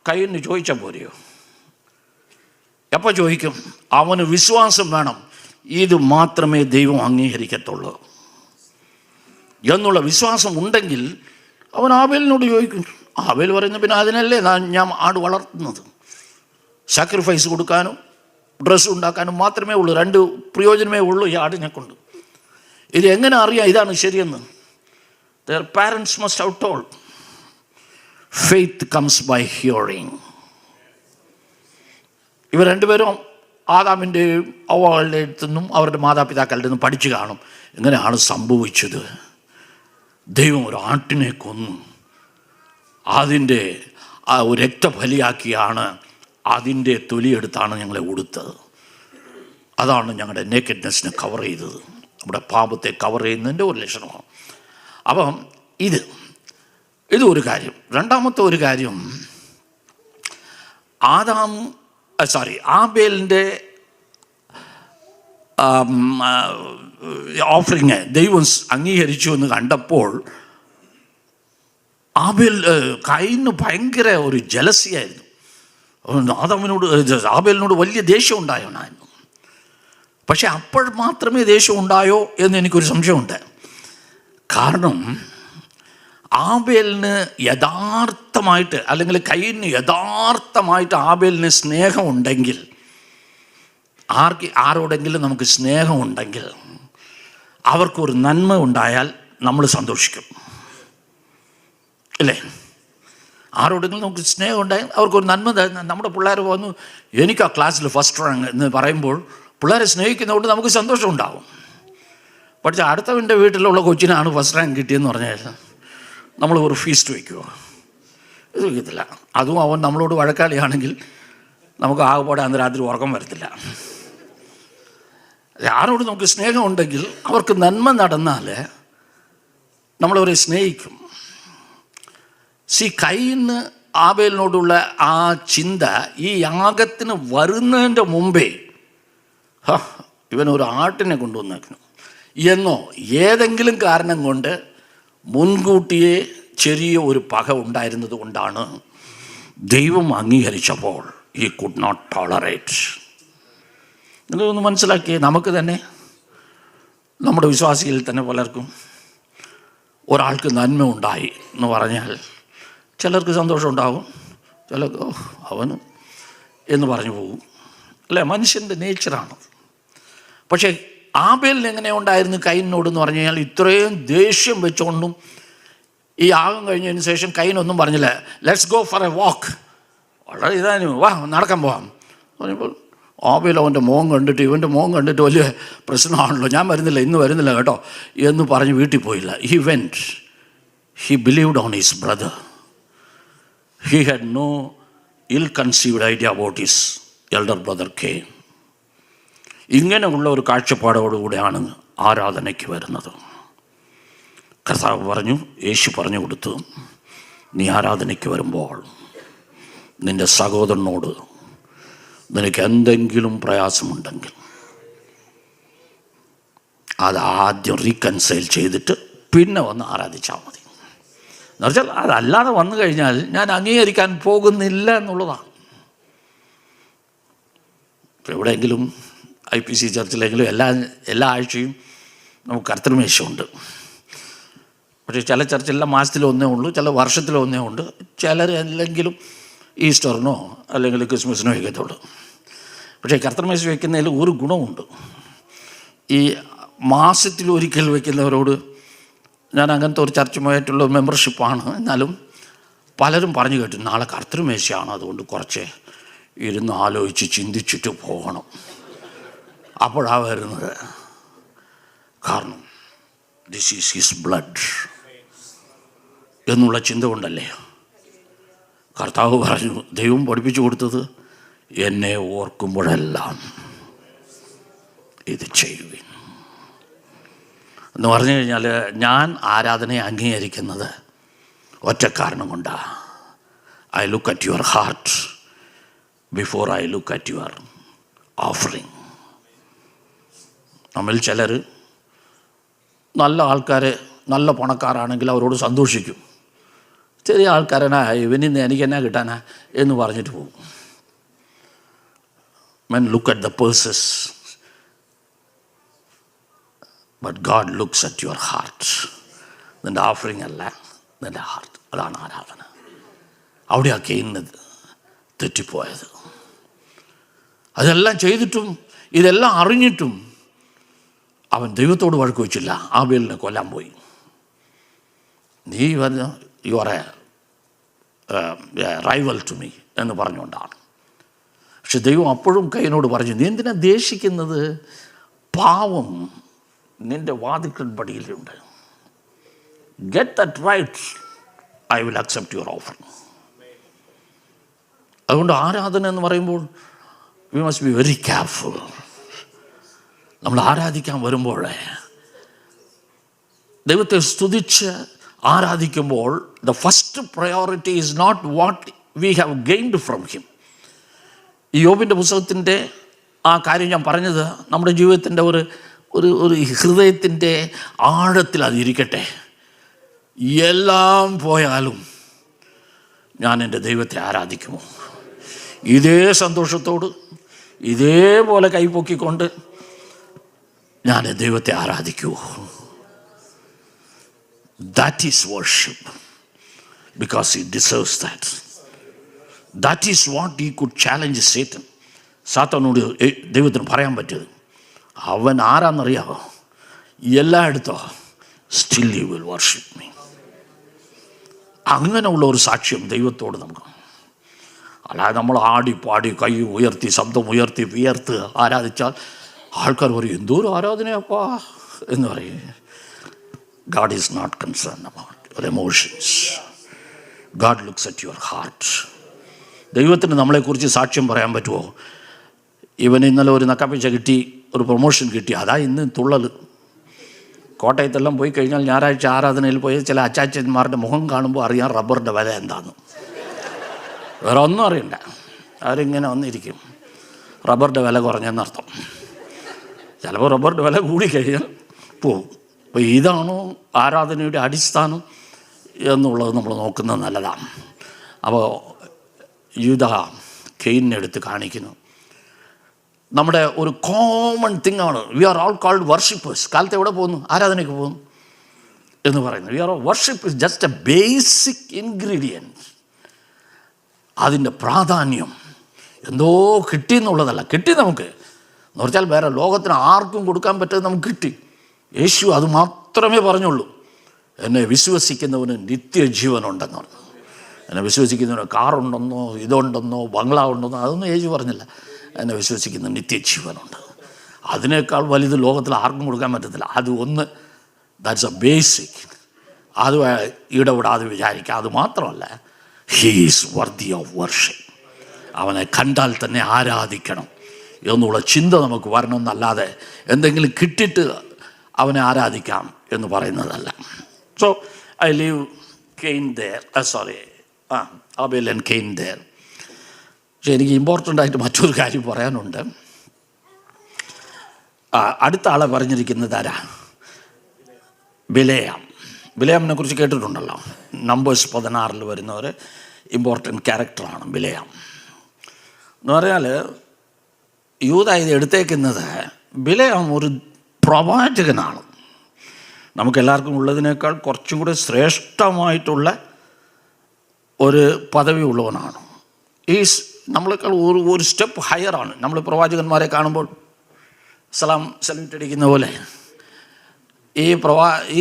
കയ്യിന് ചോദിച്ചാൽ പോരെയോ? എപ്പോൾ ചോദിക്കും? അവന് വിശ്വാസം വേണം, ഇത് മാത്രമേ ദൈവം അംഗീകരിക്കത്തുള്ളൂ എന്നുള്ള വിശ്വാസം ഉണ്ടെങ്കിൽ അവൻ ആബേലിനോട് ചോദിക്കും. ആബേൽ പറയുന്നത് പിന്നെ അതിനല്ലേ ഞാൻ ആട് വളർത്തുന്നത്, സാക്രിഫൈസ് കൊടുക്കാനും ഡ്രസ്സ് ഉണ്ടാക്കാനും മാത്രമേ ഉള്ളൂ, രണ്ട് പ്രയോജനമേ ഉള്ളൂ ഈ ആടിനെ കൊണ്ട്. ഇത് എങ്ങനെ അറിയാം ഇതാണ് ശരിയെന്ന്? Their parents must have told. Faith comes by hearing. ഇവർ രണ്ടുപേരും ആദാമിൻ്റെയും അവളുടെ അടുത്തു നിന്നും അവരുടെ മാതാപിതാക്കളുടെ നിന്നും പഠിച്ചു കാണും എങ്ങനെയാണ് സംഭവിച്ചത്. ദൈവം ഒരു ആട്ടിനെ കൊന്നു, അതിൻ്റെ ഒരു രക്തബലിയാക്കിയാണ് അതിൻ്റെ തൊലിയെടുത്താണ് ഞങ്ങളെ ഉടുത്തത്. അതാണ് ഞങ്ങളുടെ നേക്കഡ്നെസ്സിനെ കവർ ചെയ്തത്, നമ്മുടെ പാപത്തെ കവർ ചെയ്യുന്നതിൻ്റെ ഒരു ലക്ഷണമാണ്. അപ്പം ഇതൊരു കാര്യം. രണ്ടാമത്തെ ഒരു കാര്യം, ആബേലിൻ്റെ ഓഫറിങ് ദൈവം അംഗീകരിച്ചു എന്ന് കണ്ടപ്പോൾ കയീന് ഭയങ്കര ഒരു ജലസിയായിരുന്നു. ആബേലിനോട് വലിയ ദേഷ്യം ഉണ്ടായോണായിരുന്നു. പക്ഷെ അപ്പോൾ മാത്രമേ ദേഷ്യം ഉണ്ടായോ എന്ന് എനിക്കൊരു സംശയമുണ്ട്. കാരണം ആബേലിന് യഥാർത്ഥമായിട്ട്, അല്ലെങ്കിൽ കയീന് യഥാർത്ഥമായിട്ട് ആബേലിന് സ്നേഹമുണ്ടെങ്കിൽ, ആരോടെങ്കിലും നമുക്ക് സ്നേഹമുണ്ടെങ്കിൽ, അവർക്കൊരു നന്മ ഉണ്ടായാൽ നമ്മൾ സന്തോഷിക്കും, അല്ലേ? ആരോടെങ്കിലും നമുക്ക് സ്നേഹം ഉണ്ടായാൽ അവർക്കൊരു നന്മ. നമ്മുടെ പിള്ളേർ വന്നു എനിക്ക് ആ ക്ലാസ്സിൽ ഫസ്റ്റ് റാങ്ക് എന്ന് പറയുമ്പോൾ പിള്ളേരെ സ്നേഹിക്കുന്നതുകൊണ്ട് നമുക്ക് സന്തോഷം ഉണ്ടാവും. പക്ഷേ അടുത്തവൻ്റെ വീട്ടിലുള്ള കൊച്ചിനാണ് ഫസ്റ്റ് റാങ്ക് കിട്ടിയെന്ന് പറഞ്ഞാൽ നമ്മൾ ഒരു ഫീസ്റ്റ് വയ്ക്കുമോ? ഇത് വയ്ക്കത്തില്ല. അതും അവൻ നമ്മളോട് വഴക്കാളിയാണെങ്കിൽ നമുക്ക് ആകെപ്പാടെ അന്ന് രാത്രി ഉറക്കം വരത്തില്ല. ആരോട് നമുക്ക് സ്നേഹമുണ്ടെങ്കിൽ അവർക്ക് നന്മ നടന്നാൽ നമ്മളവരെ സ്നേഹിക്കും. കയീന് ആബേലിനോടുള്ള ആ ചിന്ത ഈ യാഗത്തിന് വരുന്നതിൻ്റെ മുമ്പേ ഇവനൊരു ആട്ടിനെ കൊണ്ടുവന്നേക്കണം എന്നോ ഏതെങ്കിലും കാരണം കൊണ്ട് മുൻകൂട്ടിയെ ചെറിയ ഒരു പക ഉണ്ടായിരുന്നത് കൊണ്ടാണ് ദൈവം അംഗീകരിച്ചപ്പോൾ he could not tolerate. ഇതൊന്ന് മനസ്സിലാക്കി. നമുക്ക് തന്നെ, നമ്മുടെ വിശ്വാസിയിൽ തന്നെ പലർക്കും ഒരാൾക്ക് നന്മ ഉണ്ടായി എന്ന് പറഞ്ഞാൽ ചിലർക്ക് സന്തോഷം ഉണ്ടാകും, ചിലർക്ക് അവന് എന്ന് പറഞ്ഞു പോകും, അല്ലേ? മനുഷ്യൻ്റെ നേച്ചറാണ്. പക്ഷേ ആബേലിന് എങ്ങനെ ഉണ്ടായിരുന്നു കയീനോടെന്ന് പറഞ്ഞു കഴിഞ്ഞാൽ, ഇത്രയും ദേഷ്യം വെച്ചുകൊണ്ടും ഈ യാഗം കഴിഞ്ഞതിന് ശേഷം കയീനൊന്നും പറഞ്ഞില്ല. Let's go for a walk, വളരെ ഇതായിരുന്നു, വാ നടക്കാൻ പോവാം പറഞ്ഞപ്പോൾ ആബേൽ അവൻ്റെ മോൻ കണ്ടിട്ട്, ഇവൻ്റെ മോൻ കണ്ടിട്ട് വലിയ പ്രശ്നമാണല്ലോ, ഞാൻ വരുന്നില്ല, ഇന്ന് വരുന്നില്ല കേട്ടോ എന്ന് പറഞ്ഞ് വീട്ടിൽ പോയില്ല. He went, he believed on his brother. He had no ill conceived idea about his elder brother Cain. ഇങ്ങനെയുള്ള ഒരു കാഴ്ചപ്പാടോടുകൂടെയാണ് ആരാധനയ്ക്ക് വരുന്നത്. കർത്താവ് പറഞ്ഞു, യേശു പറഞ്ഞു കൊടുത്തു, നീ ആരാധനയ്ക്ക് വരുമ്പോൾ നിൻ്റെ സഹോദരനോട് നിനക്ക് എന്തെങ്കിലും പ്രയാസമുണ്ടെങ്കിൽ അത് ആദ്യം റീകൺസൈൽ ചെയ്തിട്ട് പിന്നെ വന്ന് ആരാധിച്ചാൽ മതി. എന്നുവെച്ചാൽ അതല്ലാതെ വന്നു കഴിഞ്ഞാൽ ഞാൻ അംഗീകരിക്കാൻ പോകുന്നില്ല എന്നുള്ളതാണ്. എവിടെയെങ്കിലും IPC ചർച്ചിലെങ്കിലും എല്ലാ ആഴ്ചയും നമുക്ക് കർത്തൃമേശമുണ്ട്. പക്ഷേ ചില ചർച്ചെല്ലാം മാസത്തിലൊന്നേ ഉള്ളൂ, ചില വർഷത്തിലൊന്നേ ഉണ്ട്, ചിലർ അല്ലെങ്കിലും ഈസ്റ്ററിനോ അല്ലെങ്കിൽ ക്രിസ്മസിനോ വയ്ക്കത്തുള്ളൂ. പക്ഷേ കർത്തൃമേശ വയ്ക്കുന്നതിൽ ഒരു ഗുണമുണ്ട്. ഈ മാസത്തിലൊരിക്കൽ വയ്ക്കുന്നവരോട്, ഞാൻ അങ്ങനത്തെ ഒരു ചർച്ചുമായിട്ടുള്ള മെമ്പർഷിപ്പാണ്, എന്നാലും പലരും പറഞ്ഞു കേട്ടു നാളെ കർത്തൃമേശയാണ്, അതുകൊണ്ട് കുറച്ച് ഇരുന്ന് ആലോചിച്ച് ചിന്തിച്ചിട്ട് പോകണം. അപ്പോഴാണ് വരുന്നത്. കാരണം ദിസ് ഈസ് ഹിസ് ബ്ലഡ് എന്നുള്ള ചിന്ത കൊണ്ടല്ലേ കർത്താവ് പറഞ്ഞു, ദൈവം പഠിപ്പിച്ചു കൊടുത്തത്, എന്നെ ഓർക്കുമ്പോഴെല്ലാം ഇത് ചെയ്യുവിൻ എന്ന് പറഞ്ഞു കഴിഞ്ഞാൽ, ഞാൻ ആരാധനയെ അംഗീകരിക്കുന്നത് ഒറ്റ കാരണം കൊണ്ടാണ്. I look at your heart before I look at your offering. നമ്മിൽ ചിലർ നല്ല ആൾക്കാർ, നല്ല പണക്കാരാണെങ്കിൽ അവരോട് സന്തോഷിക്കും. ചെറിയ ആൾക്കാരനാ, ഇവനിന്ന് എനിക്ക് എന്നാ കിട്ടാനാ എന്ന് പറഞ്ഞിട്ട് പോകും. Men look at the purses, but God looks at your heart. നിൻ്റെ ഓഫറിങ് അല്ല, നിൻ്റെ ഹാർട്ട്. അതാണ് ആരാധന. അവിടെയാണ് കെയ്യുന്നത് തെറ്റിപ്പോയത്. അതെല്ലാം ചെയ്തിട്ടും ഇതെല്ലാം അറിഞ്ഞിട്ടും അവൻ ദൈവത്തോട് വഴക്ക് വെച്ചില്ല, ആബേലിനെ കൊല്ലാൻ പോയി. നീ പറഞ്ഞു you are a rival to me എന്ന് പറഞ്ഞുകൊണ്ടാണ്. പക്ഷെ ദൈവം അപ്പോഴും കയ്യനോട് പറഞ്ഞു, നീ എന്തിനാ ദേഷിക്കുന്നത്? പാവം നിൻ്റെ വാതിൽക്കൽ പടിയിലുണ്ട്. Get that right, I will accept your offer. അതുകൊണ്ട് ആരാധന എന്ന് പറയുമ്പോൾ we must be very careful. നമ്മൾ ആരാധിക്കാൻ വരുമ്പോൾ ദൈവത്തെ സ്തുതിച്ച് ആരാധിക്കുമ്പോൾ the first priority is not what we have gained from him. ഈ യോബിൻ്റെ പുസ്തകത്തിൻ്റെ ആ കാര്യം ഞാൻ പറഞ്ഞത് നമ്മുടെ ജീവിതത്തിൻ്റെ ഒരു ഹൃദയത്തിൻ്റെ ആഴത്തിൽ അതിരിക്കട്ടെ. എല്ലാം പോയാലും ഞാൻ എൻ്റെ ദൈവത്തെ ആരാധിക്കുമോ? ഇതേ സന്തോഷത്തോട് ഇതേപോലെ കൈപൊക്കിക്കൊണ്ട് ഞാൻ ദൈവത്തെ ആരാധിക്കുമോ? That is worship, because he deserves that. That is what he could challenge Satan. സാത്താനോട് ദൈവത്തിന് പറയാൻ പറ്റിയത്, അവൻ ആരാന്നറിയാമോ? എല്ലായിടത്തോ still you will worship me. അങ്ങനെയുള്ള ഒരു സാക്ഷ്യം ദൈവത്തോട് നമുക്ക്. അല്ലാതെ നമ്മൾ ആടിപ്പാടി കൈ ഉയർത്തി ശബ്ദം ഉയർത്തി വിയർത്ത് ആരാധിച്ചാൽ ആൾക്കാർ പറയും, എന്തോരം ആരാധനയപ്പാ എന്ന് പറയും. God is not concerned about your emotions. God looks at your heart. ദൈവത്തിന് നമ്മളെക്കുറിച്ച് സാക്ഷ്യം പറയാൻ പറ്റുമോ? ഇവന് ഇന്നലെ ഒരു നക്കാപ്പിച്ച കിട്ടി, ഒരു പ്രൊമോഷൻ കിട്ടി, അതാ ഇന്ന് തുള്ളൽ. കോട്ടയത്തെല്ലാം പോയി കഴിഞ്ഞാൽ ഞായറാഴ്ച ആരാധനയിൽ പോയി ചില അച്ചാച്ചന്മാരുടെ മുഖം കാണുമ്പോൾ അറിയാം റബ്ബറിൻ്റെ വില എന്താണെന്ന്. വേറെ ഒന്നും അറിയണ്ട, അവരിങ്ങനെ വന്നിരിക്കും, റബ്ബറിൻ്റെ വില കുറഞ്ഞെന്നർത്ഥം. ചിലപ്പോൾ റബ്ബറിൻ്റെ വില കൂടിക്കഴിഞ്ഞാൽ പോവും. അപ്പോൾ ഇതാണോ ആരാധനയുടെ അടിസ്ഥാനം എന്നുള്ളത് നമ്മൾ നോക്കുന്നത് നല്ലതാണ്. അപ്പോൾ യൂദാ കെയിനെ എടുത്ത് കാണിക്കുന്നു. നമ്മുടെ ഒരു കോമൺ തിങ് ആണ്, we are all called worshippers. കാലത്ത് എവിടെ പോകുന്നു? ആരാധനയ്ക്ക് പോകുന്നു എന്ന് പറയുന്നു. We are worship is just a basic ingredient. അതിൻ്റെ പ്രാധാന്യം എന്തോ കിട്ടി എന്നുള്ളതല്ല. കിട്ടി നമുക്ക് എന്ന് പറഞ്ഞാൽ വേറെ ലോകത്തിന് ആർക്കും കൊടുക്കാൻ പറ്റാതെ നമുക്ക് കിട്ടി. യേശു അത് മാത്രമേ പറഞ്ഞുള്ളൂ, എന്നെ വിശ്വസിക്കുന്നവന് നിത്യജീവനുണ്ടെന്ന് പറഞ്ഞു. എന്നെ വിശ്വസിക്കുന്നവന് കാറുണ്ടെന്നോ ഇതുണ്ടെന്നോ ബംഗ്ലാവുണ്ടെന്നോ അതൊന്നും യേശു പറഞ്ഞില്ല. എന്നെ വിശ്വസിക്കുന്ന നിത്യജീവനുണ്ട്. അതിനേക്കാൾ വലുത് ലോകത്തിൽ ആർക്കും കൊടുക്കാൻ പറ്റത്തില്ല. അത് ഒന്ന്, ദാറ്റ്സ് എ ബേസിക്. അത് ഇടപെടാതെ വിചാരിക്കുക. അത് മാത്രമല്ല, he is worthy of worship. അവനെ കണ്ടാൽ തന്നെ ആരാധിക്കണം എന്നുള്ള ചിന്ത നമുക്ക് വരണമെന്നല്ലാതെ എന്തെങ്കിലും കിട്ടിയിട്ട് അവനെ ആരാധിക്കാം എന്ന് പറയുന്നതല്ല. So I leave Cain there, Abel and Cain there. പക്ഷെ എനിക്ക് ഇമ്പോർട്ടൻ്റ് ആയിട്ട് മറ്റൊരു കാര്യം പറയാനുണ്ട്. അടുത്ത ആളെ പറഞ്ഞിരിക്കുന്നത് ആരാ? ബിലെയാം. ബിലെയാമിനെ കുറിച്ച് കേട്ടിട്ടുണ്ടല്ലോ. നമ്പേഴ്സ് 16 വരുന്ന ഒരു ഇമ്പോർട്ടൻ്റ് ക്യാരക്ടറാണ് ബിലെയാം. എന്ന് പറഞ്ഞാൽ യൂദാ ഇത് എടുത്തേക്കുന്നത്, ബിലെയാം ഒരു പ്രവാചകനാണ്. നമുക്കെല്ലാവർക്കും ഉള്ളതിനേക്കാൾ കുറച്ചും കൂടി ശ്രേഷ്ഠമായിട്ടുള്ള ഒരു പദവി ഉള്ളവനാണ്. ഈ നമ്മളെക്കാൾ ഒരു സ്റ്റെപ്പ് ഹയറാണ്. നമ്മൾ പ്രവാചകന്മാരെ കാണുമ്പോൾ സല്യൂട്ട് അടിക്കുന്ന പോലെ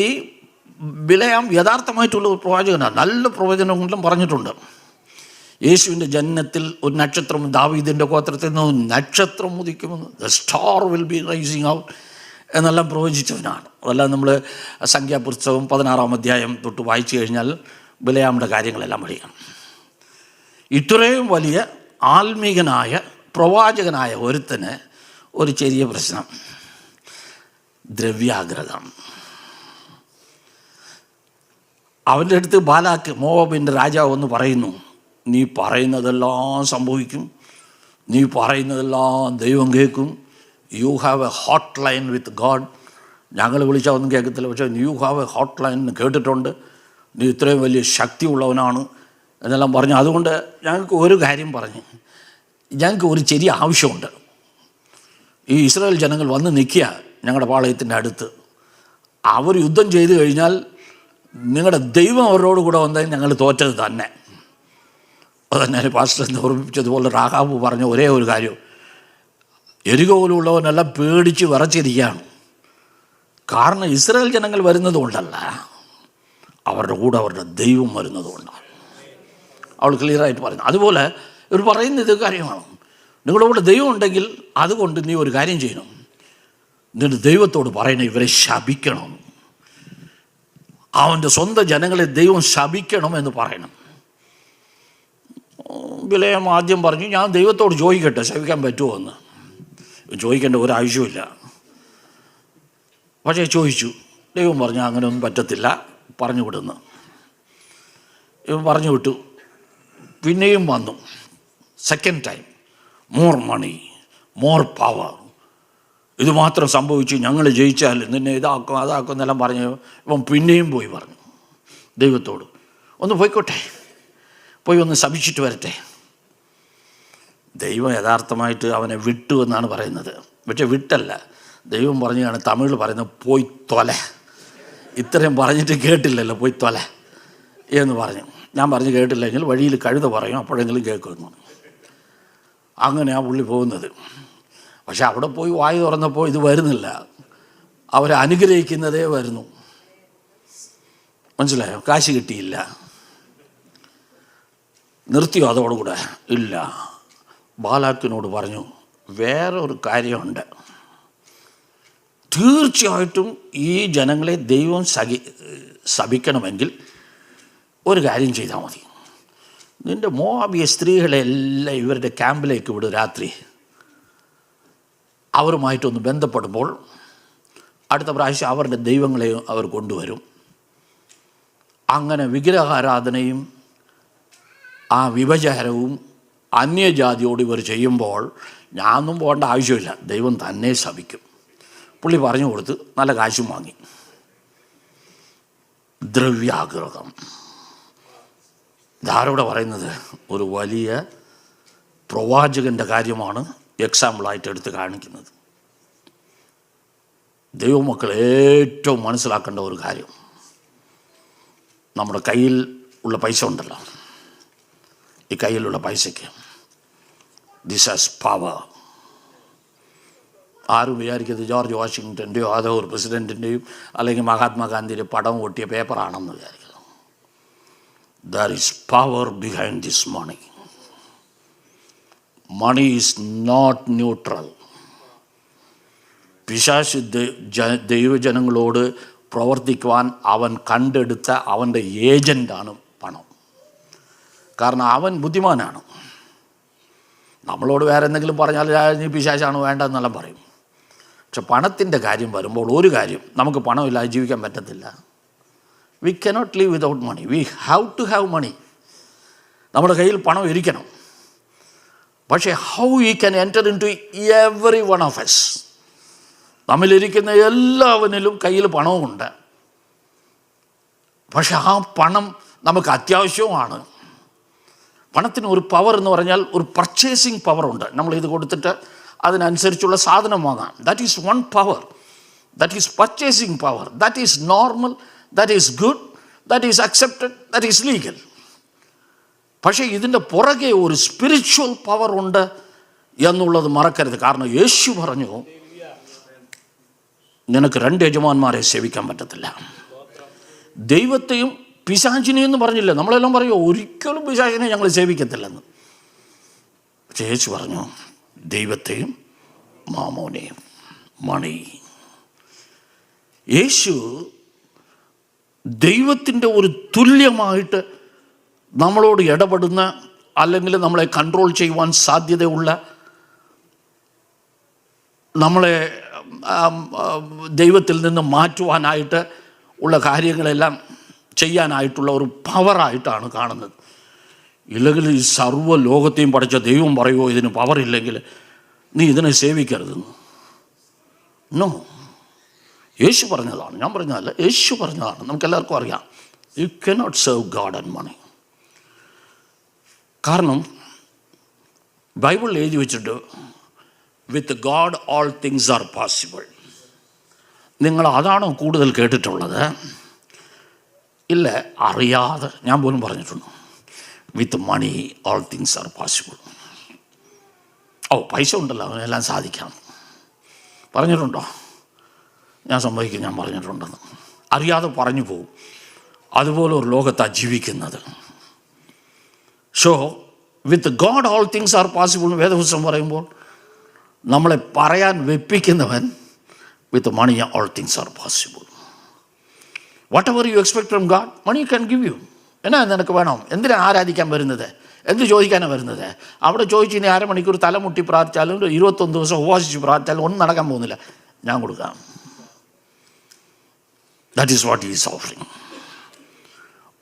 ഈ ബിലെയാം യഥാർത്ഥമായിട്ടുള്ള ഒരു പ്രവാചകനാണ്. നല്ല പ്രവചനങ്ങളും പറഞ്ഞിട്ടുണ്ട്. യേശുവിൻ്റെ ജനനത്തിൽ ഒരു നക്ഷത്രം, ദാവീദിൻ്റെ ഗോത്രത്തിൽ നിന്ന് നക്ഷത്രം ഉദിക്കുമെന്ന്, the star will be rising out എന്നെല്ലാം പ്രവചിച്ചവനാണ്. അതെല്ലാം നമ്മൾ സംഖ്യാപുസ്തകം 16-ാം അധ്യായം തൊട്ട് വായിച്ചു കഴിഞ്ഞാൽ ബിലെയാമിൻ്റെ കാര്യങ്ങളെല്ലാം അറിയാം. ഇത്രയും വലിയ ആത്മീകനായ പ്രവാചകനായ ഒരുത്തന് ഒരു ചെറിയ പ്രശ്നം, ദ്രവ്യാഗ്രഹം. അവൻ്റെ അടുത്ത് ബാലാക്ക്, മോവാബിൻ്റെ രാജാവ് എന്ന് പറയുന്നു, നീ പറയുന്നതെല്ലാം സംഭവിക്കും, നീ പറയുന്നതെല്ലാം ദൈവം കേൾക്കും. You have A hot line with God. ഞങ്ങൾ വിളിച്ചാൽ ഒന്നും കേൾക്കത്തില്ല, പക്ഷേ you have A hot line കേട്ടിട്ടുണ്ട്, നീ ഇത്രയും വലിയ ശക്തി ഉള്ളവനാണ് എന്നെല്ലാം പറഞ്ഞു. അതുകൊണ്ട് ഞങ്ങൾക്ക് ഒരു കാര്യം പറഞ്ഞ്, ഞങ്ങൾക്ക് ഒരു ചെറിയ ആവശ്യമുണ്ട്. ഈ ഇസ്രായേൽ ജനങ്ങൾ വന്ന് നിൽക്കുക ഞങ്ങളുടെ പാളയത്തിൻ്റെ അടുത്ത്. അവർ യുദ്ധം ചെയ്തു കഴിഞ്ഞാൽ നിങ്ങളുടെ ദൈവം അവരോട് കൂടെ വന്നാൽ ഞങ്ങൾ തോറ്റത് തന്നെ. അതന്നെ പാസ്റ്റർ ഓർമ്മിപ്പിച്ചതുപോലെ രാഹാബ് പറഞ്ഞ ഒരേ ഒരു കാര്യം, എരികോ പോലുള്ളവനെല്ലാം പേടിച്ച് വിറച്ചിരിക്കുകയാണ്. കാരണം ഇസ്രായേൽ ജനങ്ങൾ വരുന്നത് കൊണ്ടല്ല, അവരുടെ കൂടെ അവരുടെ ദൈവം വരുന്നത് കൊണ്ടാണ്. അവൾ ക്ലിയറായിട്ട് പറയുന്നു. അതുപോലെ ഇവർ പറയുന്ന ഇത് കാര്യമാണ്, നിങ്ങളുടെ കൂടെ ദൈവം ഉണ്ടെങ്കിൽ അതുകൊണ്ട് നീ ഒരു കാര്യം ചെയ്യണം, നിന്റെ ദൈവത്തോട് പറയണം ഇവരെ ശപിക്കണം, അവൻ്റെ സ്വന്തം ജനങ്ങളെ ദൈവം ശപിക്കണം എന്ന് പറയണം. ബിലയാം ആദ്യം പറഞ്ഞു, ഞാൻ ദൈവത്തോട് ചോദിക്കട്ടെ ശപിക്കാൻ പറ്റുമോ എന്ന്. ചോദിക്കേണ്ട ഒരാവശ്യമില്ല. പക്ഷേ ചോദിച്ചു. ദൈവം പറഞ്ഞു അങ്ങനെയൊന്നും പറ്റത്തില്ല, പറഞ്ഞു വിടുന്നു. ഇവൻ പറഞ്ഞു വിട്ടു. പിന്നെയും വന്നു. Second time, more money, more power. ഇത് മാത്രം സംഭവിച്ചു, ഞങ്ങൾ ജയിച്ചാൽ നിന്നെ ഇതാക്കും അതാക്കും എന്നെല്ലാം പറഞ്ഞു. ഇവൻ പിന്നെയും പോയി പറഞ്ഞു ദൈവത്തോട്, ഒന്ന് പോയിക്കോട്ടെ, പോയി ഒന്ന് ശപിച്ചിട്ട് വരട്ടെ. ദൈവം യഥാർത്ഥമായിട്ട് അവനെ വിട്ടു എന്നാണ് പറയുന്നത്. പക്ഷെ വിട്ടല്ല, ദൈവം പറഞ്ഞാണ് തമിഴിൽ പറയുന്നത് പോയി തൊല. ഇത്രയും പറഞ്ഞിട്ട് കേട്ടില്ലല്ലോ, പോയി തൊല എന്ന് പറഞ്ഞു. ഞാൻ പറഞ്ഞ് കേട്ടില്ലെങ്കിൽ വഴിയിൽ കഴുത പറയും, അപ്പോഴെങ്കിലും കേൾക്കുമെന്ന്. അങ്ങനെയാണ് പുള്ളി പോകുന്നത്. പക്ഷെ അവിടെ പോയി വായി തുറന്നപ്പോൾ ഇത് വരുന്നില്ല, അവരെ അനുഗ്രഹിക്കുന്നതേ വരുന്നു. മനസ്സിലായോ? കാശ് കിട്ടിയില്ല. നിർത്തിയോ അതോടുകൂടെ? ഇല്ല. ബാലാക്കിനോട് പറഞ്ഞു, വേറൊരു കാര്യമുണ്ട്. തീർച്ചയായിട്ടും ഈ ജനങ്ങളെ ദൈവം ശപിക്കണമെങ്കിൽ ഒരു കാര്യം ചെയ്താൽ മതി. നിൻ്റെ മോവാബിയ സ്ത്രീകളെല്ലാം ഇവരുടെ ക്യാമ്പിലേക്ക് വിടും. രാത്രി അവരുമായിട്ടൊന്ന് ബന്ധപ്പെടുമ്പോൾ അടുത്ത പ്രാവശ്യം അവരുടെ ദൈവങ്ങളെയും അവർ കൊണ്ടുവരും. അങ്ങനെ വിഗ്രഹാരാധനയും ആ വിഭചാരവും അന്യജാതിയോട് ഇവർ ചെയ്യുമ്പോൾ ഞാനൊന്നും പോകേണ്ട ആവശ്യമില്ല, ദൈവം തന്നെ ശപിക്കും. പുള്ളി പറഞ്ഞു കൊടുത്ത് നല്ല കാശും വാങ്ങി. ദ്രവ്യാഗ്രഹം. ഇതാരോടെ പറയുന്നത്? ഒരു വലിയ പ്രവാചകൻ്റെ കാര്യമാണ് എക്സാമ്പിളായിട്ട് എടുത്ത് കാണിക്കുന്നത്. ദൈവമക്കൾ ഏറ്റവും മനസ്സിലാക്കേണ്ട ഒരു കാര്യം, നമ്മുടെ കയ്യിൽ ഉള്ള പൈസ ഉണ്ടല്ലോ, ഈ കയ്യിലുള്ള പൈസയ്ക്ക് ദിസ് ഹാസ് പവർ. ആരും വിചാരിക്കുന്നത് ജോർജ് വാഷിങ്ടൻ്റെയോ അതോ ഒരു പ്രസിഡൻറ്റിൻ്റെയും അല്ലെങ്കിൽ മഹാത്മാഗാന്ധിയുടെ പടം ഒട്ടിയ പേപ്പറാണെന്ന് വിചാരിക്കുന്നു. There is power behind this money. Money is not neutral. പിശാച് ദൈവജനങ്ങളോട് പ്രവർത്തിക്കുവാൻ അവൻ കണ്ടെടുത്ത അവൻ്റെ ഏജൻ്റാണ് പണം. കാരണം അവൻ ബുദ്ധിമാനാണ്. നമ്മളോട് വേറെ എന്തെങ്കിലും പറഞ്ഞാൽ നീ പിശാചാണ് വേണ്ടെന്നെല്ലാം പറയും. പക്ഷെ പണത്തിൻ്റെ കാര്യം വരുമ്പോൾ ഒരു കാര്യം, നമുക്ക് പണമില്ലാതെ ജീവിക്കാൻ പറ്റത്തില്ല. We cannot live without money. We have to have money. നമ്മുടെ കയ്യിൽ പണം ഇരിക്കണം. പക്ഷേ how we can enter into every one of us. നമ്മളിരിക്കുന്ന എല്ലാവരിലും കയ്യിൽ പണവുമുണ്ട്. പക്ഷെ ആ പണം നമുക്ക് അത്യാവശ്യവുമാണ്. പണത്തിന് ഒരു പവർ എന്ന് പറഞ്ഞാൽ ഒരു പർച്ചേസിങ് പവറുണ്ട്. നമ്മളിത് കൊടുത്തിട്ട് അതിനനുസരിച്ചുള്ള സാധനം വാങ്ങാം. That is one power. That is purchasing power. That is normal. That is good, that is accepted, that is legal. പക്ഷേ ഇതിൻ്റെ പുറകെ ഒരു സ്പിരിച്വൽ പവർ ഉണ്ട് എന്നുള്ളത് മറക്കരുത്. കാരണം യേശു പറഞ്ഞു, നിനക്ക് രണ്ട് യജമാന്മാരെ സേവിക്കാൻ പറ്റത്തില്ല. ദൈവത്തെയും പിശാചിനെയും എന്ന് പറഞ്ഞില്ല. നമ്മളെല്ലാം പറയുമോ ഒരിക്കലും പിശാചിനെ ഞങ്ങൾ സേവിക്കത്തില്ലെന്ന്. പക്ഷേ യേശു പറഞ്ഞു ദൈവത്തെയും മാമോനെയും. മണി. യേശു ദൈവത്തിൻ്റെ ഒരു തുല്യമായിട്ട് നമ്മളോട് ഇടപെടുന്ന അല്ലെങ്കിൽ നമ്മളെ കൺട്രോൾ ചെയ്യുവാൻ സാധ്യതയുള്ള, നമ്മളെ ദൈവത്തിൽ നിന്ന് മാറ്റുവാനായിട്ട് ഉള്ള കാര്യങ്ങളെല്ലാം ചെയ്യാനായിട്ടുള്ള ഒരു പവറായിട്ടാണ് കാണുന്നത്. ഇല്ലെങ്കിൽ ഈ സർവ്വ ലോകത്തെയും പഠിച്ച ദൈവം പറയുമോ ഇതിന് പവറില്ലെങ്കിൽ നീ ഇതിനെ സേവിക്കരുതെന്ന്? നോ. യേശു പറഞ്ഞതാണ്, ഞാൻ പറഞ്ഞതല്ല, യേശു പറഞ്ഞതാണ്. നമുക്കെല്ലാവർക്കും അറിയാം, you cannot serve God and money. കാരണം ബൈബിളിൽ എഴുതി വെച്ചിട്ട് with God all things are possible. നിങ്ങൾ അതാണോ കൂടുതൽ കേട്ടിട്ടുള്ളത്? ഇല്ല, അറിയാതെ ഞാൻ പോലും പറഞ്ഞിട്ടുണ്ട്, with money all things are possible. പൈസ ഉണ്ടല്ലോ അവനെല്ലാം സാധിക്കാം. പറഞ്ഞിട്ടുണ്ടോ? ഞാൻ സമ്മതിക്കും, ഞാൻ പറഞ്ഞിട്ടുണ്ടെന്ന്. അറിയാതെ പറഞ്ഞു പോകും. അതുപോലെ ഒരു ലോകത്താണ് ജീവിക്കുന്നത്. So with God all things are possible എന്ന് വേദപുസ്തകം പറയുമ്പോൾ നമ്മളെ പറയാൻ വെപ്പിക്കുന്നവൻ with money all things are possible. Whatever you expect from God, money can give you. എന്നാ നിനക്ക് വേണം? എന്തിനാ ആരാധിക്കാൻ വരുന്നത്? എന്ത് ചോദിക്കാനാണ് വരുന്നത്? അവിടെ ചോദിച്ച് ഇനി അരമണിക്കൂർ തലമുട്ടി പ്രാർത്ഥിച്ചാലും 21 ദിവസം ഉപവാസിച്ച് പ്രാർത്ഥിച്ചാലും ഒന്നും നടക്കാൻ പോകുന്നില്ല. ഞാൻ കൊടുക്കാം. That is what is offering.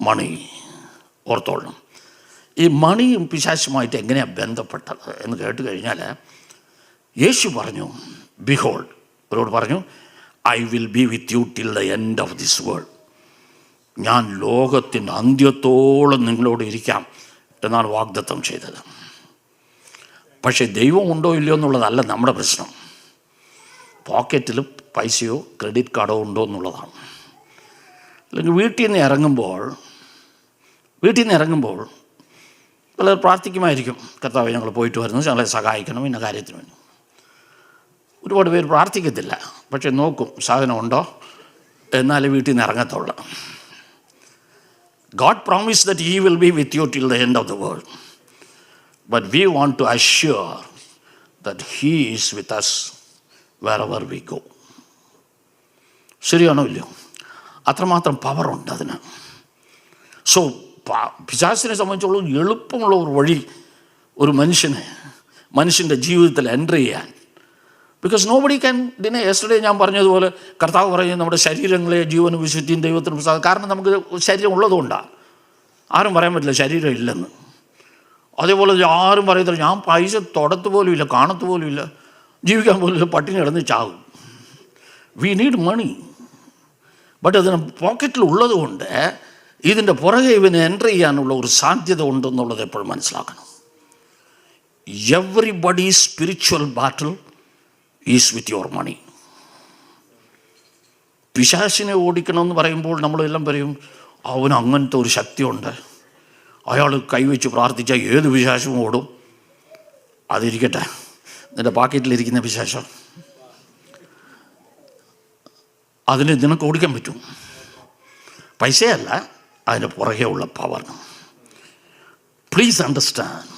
Money ഓർത്തോളണം. ഈ മണിയും പിശാചുമായിട്ട് എങ്ങനെയാണ് ബന്ധപ്പെട്ടത് എന്ന് കേട്ട് കഴിഞ്ഞാൽ, യേശു പറഞ്ഞു, ബിഹോൾഡ്, അവരോട് പറഞ്ഞു, I will be with you till the end of this world. ഞാൻ ലോകത്തിൻ്റെ അന്ത്യത്തോളം നിങ്ങളോട് ഇരിക്കാം എന്നാണ് വാഗ്ദത്തം ചെയ്തത്. പക്ഷേ ദൈവം ഉണ്ടോ ഇല്ലയോ എന്നുള്ളതല്ല നമ്മുടെ പ്രശ്നം. പോക്കറ്റിൽ പൈസയോ ക്രെഡിറ്റ് കാർഡോ ഉണ്ടോ എന്നുള്ളതാണ്. അല്ലെങ്കിൽ വീട്ടിൽ നിന്ന് ഇറങ്ങുമ്പോൾ പലർ പ്രാർത്ഥിക്കുമായിരിക്കും, കർത്താവേ ഞങ്ങൾ പോയിട്ട് വരുന്നു, ഞങ്ങളെ സഹായിക്കണം ഇന്ന കാര്യത്തിന് വേണ്ടി. ഒരുപാട് പേര് പ്രാർത്ഥിക്കത്തില്ല, പക്ഷെ നോക്കും സാധനം ഉണ്ടോ, എന്നാലേ വീട്ടിൽ നിന്ന് ഇറങ്ങത്തുള്ളൂ. God promised that He will be with you till the end of the world. But we want to assure that He is with us wherever we go. ശരിയാണോ ഇല്ലയോ? അത്രമാത്രം പവറുണ്ട് അതിന്. സോ പിശാചിനെ സംബന്ധിച്ചോളം എളുപ്പമുള്ള ഒരു വഴി ഒരു മനുഷ്യൻ്റെ ജീവിതത്തിൽ എൻ്റർ ചെയ്യാൻ. Because nobody can deny. Yesterday ഞാൻ പറഞ്ഞതുപോലെ കർത്താവ് പറയും നമ്മുടെ ശരീരങ്ങളെ ജീവനും വിശുദ്ധിയും ദൈവത്തിനും പ്രസാദം. കാരണം നമുക്ക് ശരീരം ഉള്ളതുകൊണ്ടാണ്. ആരും പറയാൻ പറ്റില്ല ശരീരം ഇല്ലെന്ന്. അതേപോലെ ആരും പറയത്തില്ല ഞാൻ പൈസ തൊടത്ത് പോലും ഇല്ല, കാണത്ത് പോലും ഇല്ല, ജീവിക്കാൻ പോലും ഇല്ല, പട്ടിണി കിടന്ന് ചാകും. We need money. ബട്ട് അതിന് പോക്കറ്റിൽ ഉള്ളത് കൊണ്ട് ഇതിൻ്റെ പുറകെ ഇവന് എൻ്റർ ചെയ്യാനുള്ള ഒരു സാധ്യത ഉണ്ടെന്നുള്ളത് എപ്പോഴും മനസ്സിലാക്കണം. Everybody spiritual battle is with your money. പിശാചിനെ ഓടിക്കണമെന്ന് പറയുമ്പോൾ നമ്മളെല്ലാം പറയും അവന് അങ്ങനത്തെ ഒരു ശക്തിയുണ്ട്, അയാൾ കൈവച്ച് പ്രാർത്ഥിച്ചാൽ ഏത് പിശാചും ഓടും. അതിരിക്കട്ടെ, നിൻ്റെ പാക്കറ്റിലിരിക്കുന്ന പിശാചം അതിന് നിനക്ക് ഓടിക്കാൻ പറ്റും. പൈസയല്ല, അതിൻ്റെ പുറകെ ഉള്ള power. Please understand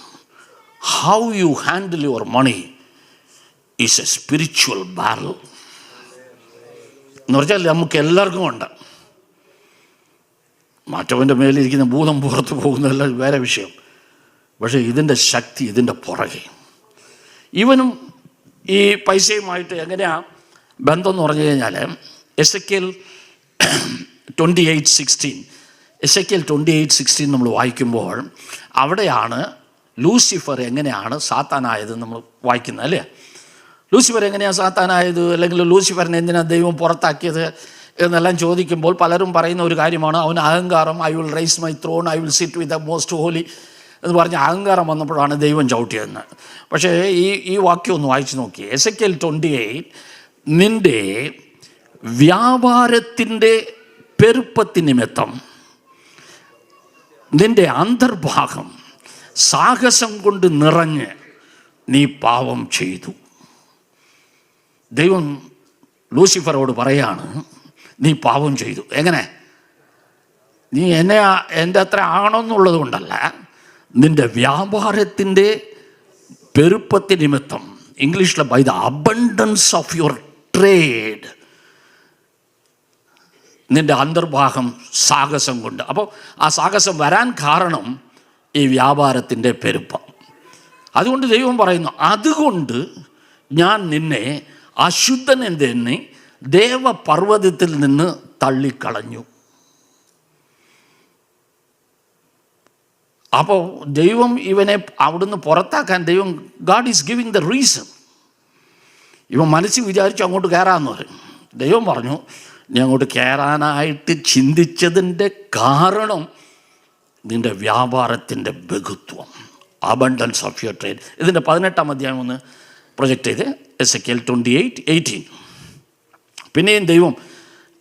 how you handle your money is a spiritual battle. എന്ന് പറഞ്ഞാൽ നമുക്ക് എല്ലാവർക്കും ഉണ്ട്. മറ്റവൻ്റെ മേലിരിക്കുന്ന ഭൂതം പുറത്ത് പോകുന്നതെല്ലാം വേറെ വിഷയം. പക്ഷേ ഇതിൻ്റെ ശക്തി ഇതിൻ്റെ പുറകെ. ഇവനും ഈ പൈസയുമായിട്ട് എങ്ങനെയാണ് ബന്ധം എന്ന് പറഞ്ഞു കഴിഞ്ഞാൽ, എസെക്കിയേൽ 28:16 നമ്മൾ വായിക്കുമ്പോൾ അവിടെയാണ് ലൂസിഫർ എങ്ങനെയാണ് സാത്താനായത് നമ്മൾ വായിക്കുന്നത്, അല്ലേ? ലൂസിഫർ എങ്ങനെയാണ് സാത്താനായത്, അല്ലെങ്കിൽ ലൂസിഫറിനെ എന്തിനാണ് ദൈവം പുറത്താക്കിയത് എന്നെല്ലാം ചോദിക്കുമ്പോൾ പലരും പറയുന്ന ഒരു കാര്യമാണ് അവന് അഹങ്കാരം. I will rise my throne, I will sit with the most holy എന്ന് പറഞ്ഞ് അഹങ്കാരം വന്നപ്പോഴാണ് ദൈവം ചവിട്ടിയതെന്ന്. പക്ഷേ ഈ വാക്യം ഒന്ന് വായിച്ചു നോക്കി. എസെക്കിയേൽ 28, നിൻ്റെ വ്യാപാരത്തിൻ്റെ പെരുപ്പത്തി നിമിത്തം നിൻ്റെ അന്തർഭാഗം സാഹസം കൊണ്ട് നിറഞ്ഞ് നീ പാപം ചെയ്തു. ദൈവം ലൂസിഫറോട് പറയാണ് നീ പാപം ചെയ്തു. എങ്ങനെ? നീ എൻ്റെ അത്ര ആണെന്നുള്ളത് കൊണ്ടല്ല, നിൻ്റെ വ്യാപാരത്തിൻ്റെ പെരുപ്പത്തി നിമിത്തം. ഇംഗ്ലീഷിലെ by the abundance of your trade, നിൻ്റെ അന്തർഭാഗം സാഹസം കൊണ്ട്. അപ്പോൾ ആ സാഹസം വരാൻ കാരണം ഈ വ്യാപാരത്തിൻ്റെ പെരുപ്പം. അതുകൊണ്ട് ദൈവം പറയുന്നു, അതുകൊണ്ട് ഞാൻ നിന്നെ അശുദ്ധൻ എന്നെ ദേവപർവ്വതത്തിൽ നിന്ന് തള്ളിക്കളഞ്ഞു. അപ്പോൾ ദൈവം ഇവനെ അവിടുന്ന് പുറത്താക്കാൻ God is giving the reason. ഇവൻ മനസ്സിൽ വിചാരിച്ചു അങ്ങോട്ട് കയറാമെന്ന് പറയും. ദൈവം പറഞ്ഞു നീ അങ്ങോട്ട് കയറാനായിട്ട് ചിന്തിച്ചതിൻ്റെ കാരണം നിൻ്റെ വ്യാപാരത്തിൻ്റെ ബഹുത്വം, അബണ്ടൻസ് ഓഫ് യുവർ ട്രേഡ്. ഇതിൻ്റെ 18-ാം അധ്യായം ഒന്ന് പ്രൊജക്റ്റ് ചെയ്ത് എസെക്കിയേൽ 28:18. പിന്നെയും ദൈവം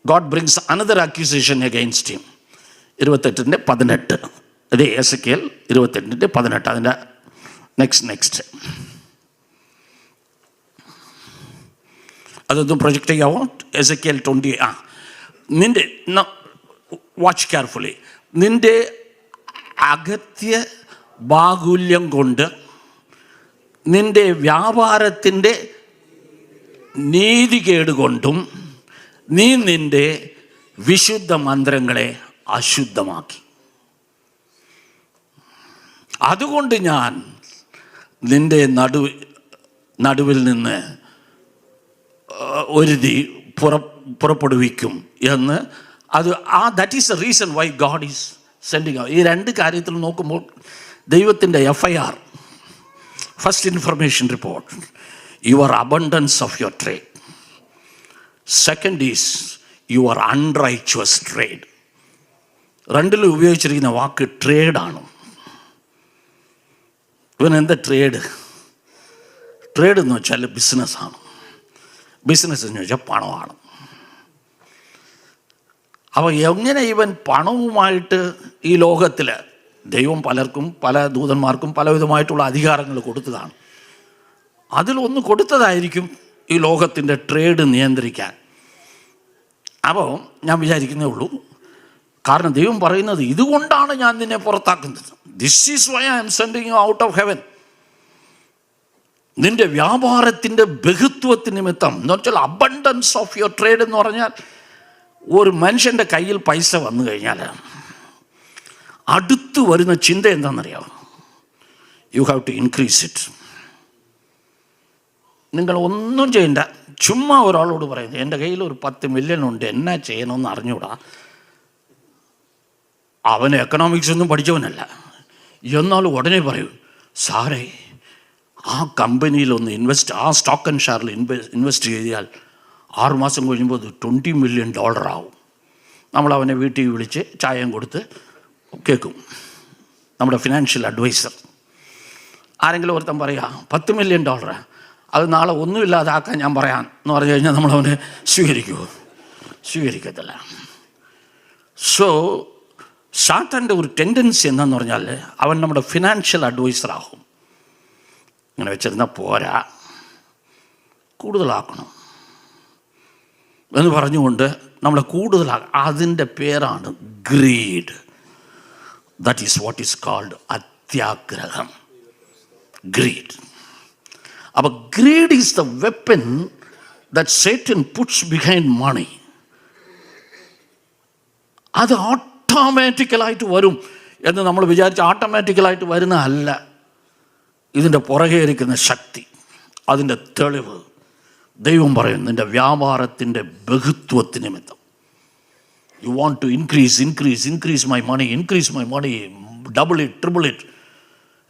God brings another accusation against him. 28:18. അതെ, എസെക്കിയേൽ 28:18. അതിൻ്റെ നെക്സ്റ്റ് അതൊന്നും പ്രൊജക്റ്റ് ചെയ്യാമോ? എസെക്കിയേൽ 20. നിൻ്റെ വാച്ച് കെയർഫുള്ളി. നിൻ്റെ അകത്യ ബാഹുല്യം കൊണ്ട് നിൻ്റെ വ്യാപാരത്തിൻ്റെ നീതികേട് കൊണ്ടും നീ നിൻ്റെ വിശുദ്ധ മന്ദിരങ്ങളെ അശുദ്ധമാക്കി. അതുകൊണ്ട് ഞാൻ നിൻ്റെ നടുവിൽ നിന്ന് ഒരു പുറപ്പെടുവിക്കും എന്ന്. That is the reason why God is sending. ഈ രണ്ട് കാര്യത്തിൽ നോക്കുമ്പോൾ ദൈവത്തിൻ്റെ FIR, first information report, your abundance of your trade. Second is your unrighteous trade. രണ്ടിലും ഉപയോഗിച്ചിരിക്കുന്ന വാക്ക് ട്രേഡാണ്. ഇവൻ എന്താ ട്രേഡ്? ട്രേഡ് എന്ന് വെച്ചാൽ ബിസിനസ്സാണ്. ബിസിനസ് എന്ന് വെച്ചാൽ പണമാണ്. അപ്പോൾ എങ്ങനെ ഇവൻ പണവുമായിട്ട് ഈ ലോകത്തിൽ, ദൈവം പലർക്കും പല ദൂതന്മാർക്കും പലവിധമായിട്ടുള്ള അധികാരങ്ങൾ കൊടുത്തതാണ്. അതിലൊന്ന് കൊടുത്തതായിരിക്കും ഈ ലോകത്തിൻ്റെ ട്രേഡ് നിയന്ത്രിക്കാൻ. അപ്പോൾ ഞാൻ വിചാരിക്കുന്നേ ഉള്ളൂ, കാരണം ദൈവം പറയുന്നത് ഇതുകൊണ്ടാണ് ഞാൻ നിന്നെ പുറത്താക്കുന്നത്. This is why I am sending you out of heaven. നിൻ്റെ വ്യാപാരത്തിൻ്റെ ബഹുത്വത്തിന് നിമിത്തം എന്ന് വെച്ചാൽ അബണ്ടൻസ് ഓഫ് യുവർ ട്രേഡ് എന്ന് പറഞ്ഞാൽ, ഒരു മനുഷ്യൻ്റെ കയ്യിൽ പൈസ വന്നു കഴിഞ്ഞാൽ അടുത്ത് വരുന്ന ചിന്ത എന്താണെന്നറിയാമോ? You have to increase it. നിങ്ങൾ ഒന്നും ചെയ്യണ്ട, ചുമ്മാ ഒരാളോട് പറയുന്നത് എൻ്റെ കയ്യിൽ ഒരു 10 മില്യൺ ഉണ്ട്, എന്നാ ചെയ്യണമെന്ന് അറിഞ്ഞൂടാ. അവന് എക്കണോമിക്സ് ഒന്നും പഠിച്ചവനല്ല, എന്നാലും ഉടനെ പറയൂ, സാറേ ആ കമ്പനിയിലൊന്ന് ആ സ്റ്റോക്ക് ആൻഡ് ഷെയറിൽ ഇൻവെസ്റ്റ് ചെയ്താൽ 6 മാസം കഴിയുമ്പോൾ അത് $20 മില്യൺ ആവും. നമ്മൾ അവനെ വീട്ടിൽ വിളിച്ച് ചായയും കൊടുത്ത് കേൾക്കും. നമ്മുടെ ഫിനാൻഷ്യൽ അഡ്വൈസർ. ആരെങ്കിലും ഒരുത്തൻ പറയുക $10 മില്യൺ, അത് നാളെ ഒന്നുമില്ലാതാക്കാൻ ഞാൻ പറയാൻ എന്ന് പറഞ്ഞു കഴിഞ്ഞാൽ നമ്മളവനെ സ്വീകരിക്കുമോ? സ്വീകരിക്കത്തില്ല. സോ സാത്താൻ്റെ ഒരു ടെൻഡൻസി എന്താണെന്ന് പറഞ്ഞാൽ, അവൻ നമ്മുടെ ഫിനാൻഷ്യൽ അഡ്വൈസറാകും. ഇങ്ങനെ വെച്ചിരുന്നാൽ പോരാ, കൂടുതലാക്കണം എന്ന് പറഞ്ഞുകൊണ്ട് നമ്മളെ കൂടുതലാക്കണം. അതിൻ്റെ പേരാണ് greed. That is what is called അത്യാഗ്രഹം. ഗ്രീഡ്. അപ്പോൾ greed is the weapon that Satan puts behind money. അത് ഓട്ടോമാറ്റിക്കലായിട്ട് വരും എന്ന് നമ്മൾ വിചാരിച്ച് ഓട്ടോമാറ്റിക്കലായിട്ട് വരുന്നതല്ല. ഇതിൻ്റെ പുറകെ ഇരിക്കുന്ന ശക്തി, അതിൻ്റെ തെളിവ് ദൈവം പറയും, നിൻ്റെ വ്യാപാരത്തിൻ്റെ ബഹുത്വത്തിന് നിമിത്തം. You want to increase my money, double it, triple it.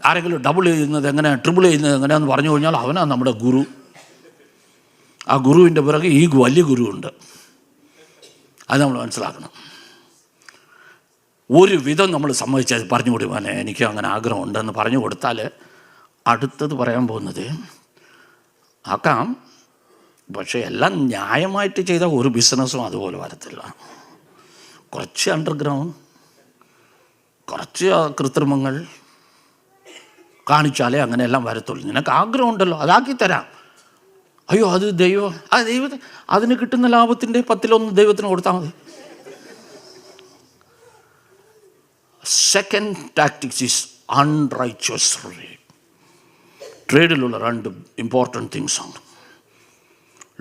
ആരെങ്കിലും ഡബിൾ ചെയ്യുന്നത് എങ്ങനെ, ട്രിപ്പിൾ ചെയ്യുന്നത് എങ്ങനെയാണെന്ന് പറഞ്ഞു കഴിഞ്ഞാൽ അവനാണ് നമ്മുടെ ഗുരു. ആ ഗുരുവിൻ്റെ പിറകെ ഈ വലിയ ഗുരുവുണ്ട്. അത് നമ്മൾ മനസ്സിലാക്കണം. ഒരു വിധം നമ്മൾ സമ്മതിച്ചാൽ പറഞ്ഞു കൊടുക്കാനെ എനിക്ക് അങ്ങനെ ആഗ്രഹമുണ്ടെന്ന് പറഞ്ഞു കൊടുത്താൽ അടുത്തത് പറയാൻ പോകുന്നത് ആക്കാം. പക്ഷേ എല്ലാം ന്യായമായിട്ട് ചെയ്ത ഒരു ബിസിനസ്സും അതുപോലെ വരത്തില്ല. കുറച്ച് അണ്ടർഗ്രൗണ്ട്, കുറച്ച് കൃത്രിമങ്ങൾ കാണിച്ചാലേ അങ്ങനെയെല്ലാം വരത്തുള്ളൂ. നിനക്ക് ആഗ്രഹം ഉണ്ടല്ലോ, അതാക്കി തരാം. അയ്യോ അത് ദൈവത്തിന് അതിന് കിട്ടുന്ന ലാഭത്തിൻ്റെ 10-1 ദൈവത്തിന് കൊടുത്താൽ മതി. Second tactics is unrighteous trade. ട്രേഡിലുള്ള 2 ഇമ്പോർട്ടൻറ്റ് തിങ്സാണ്.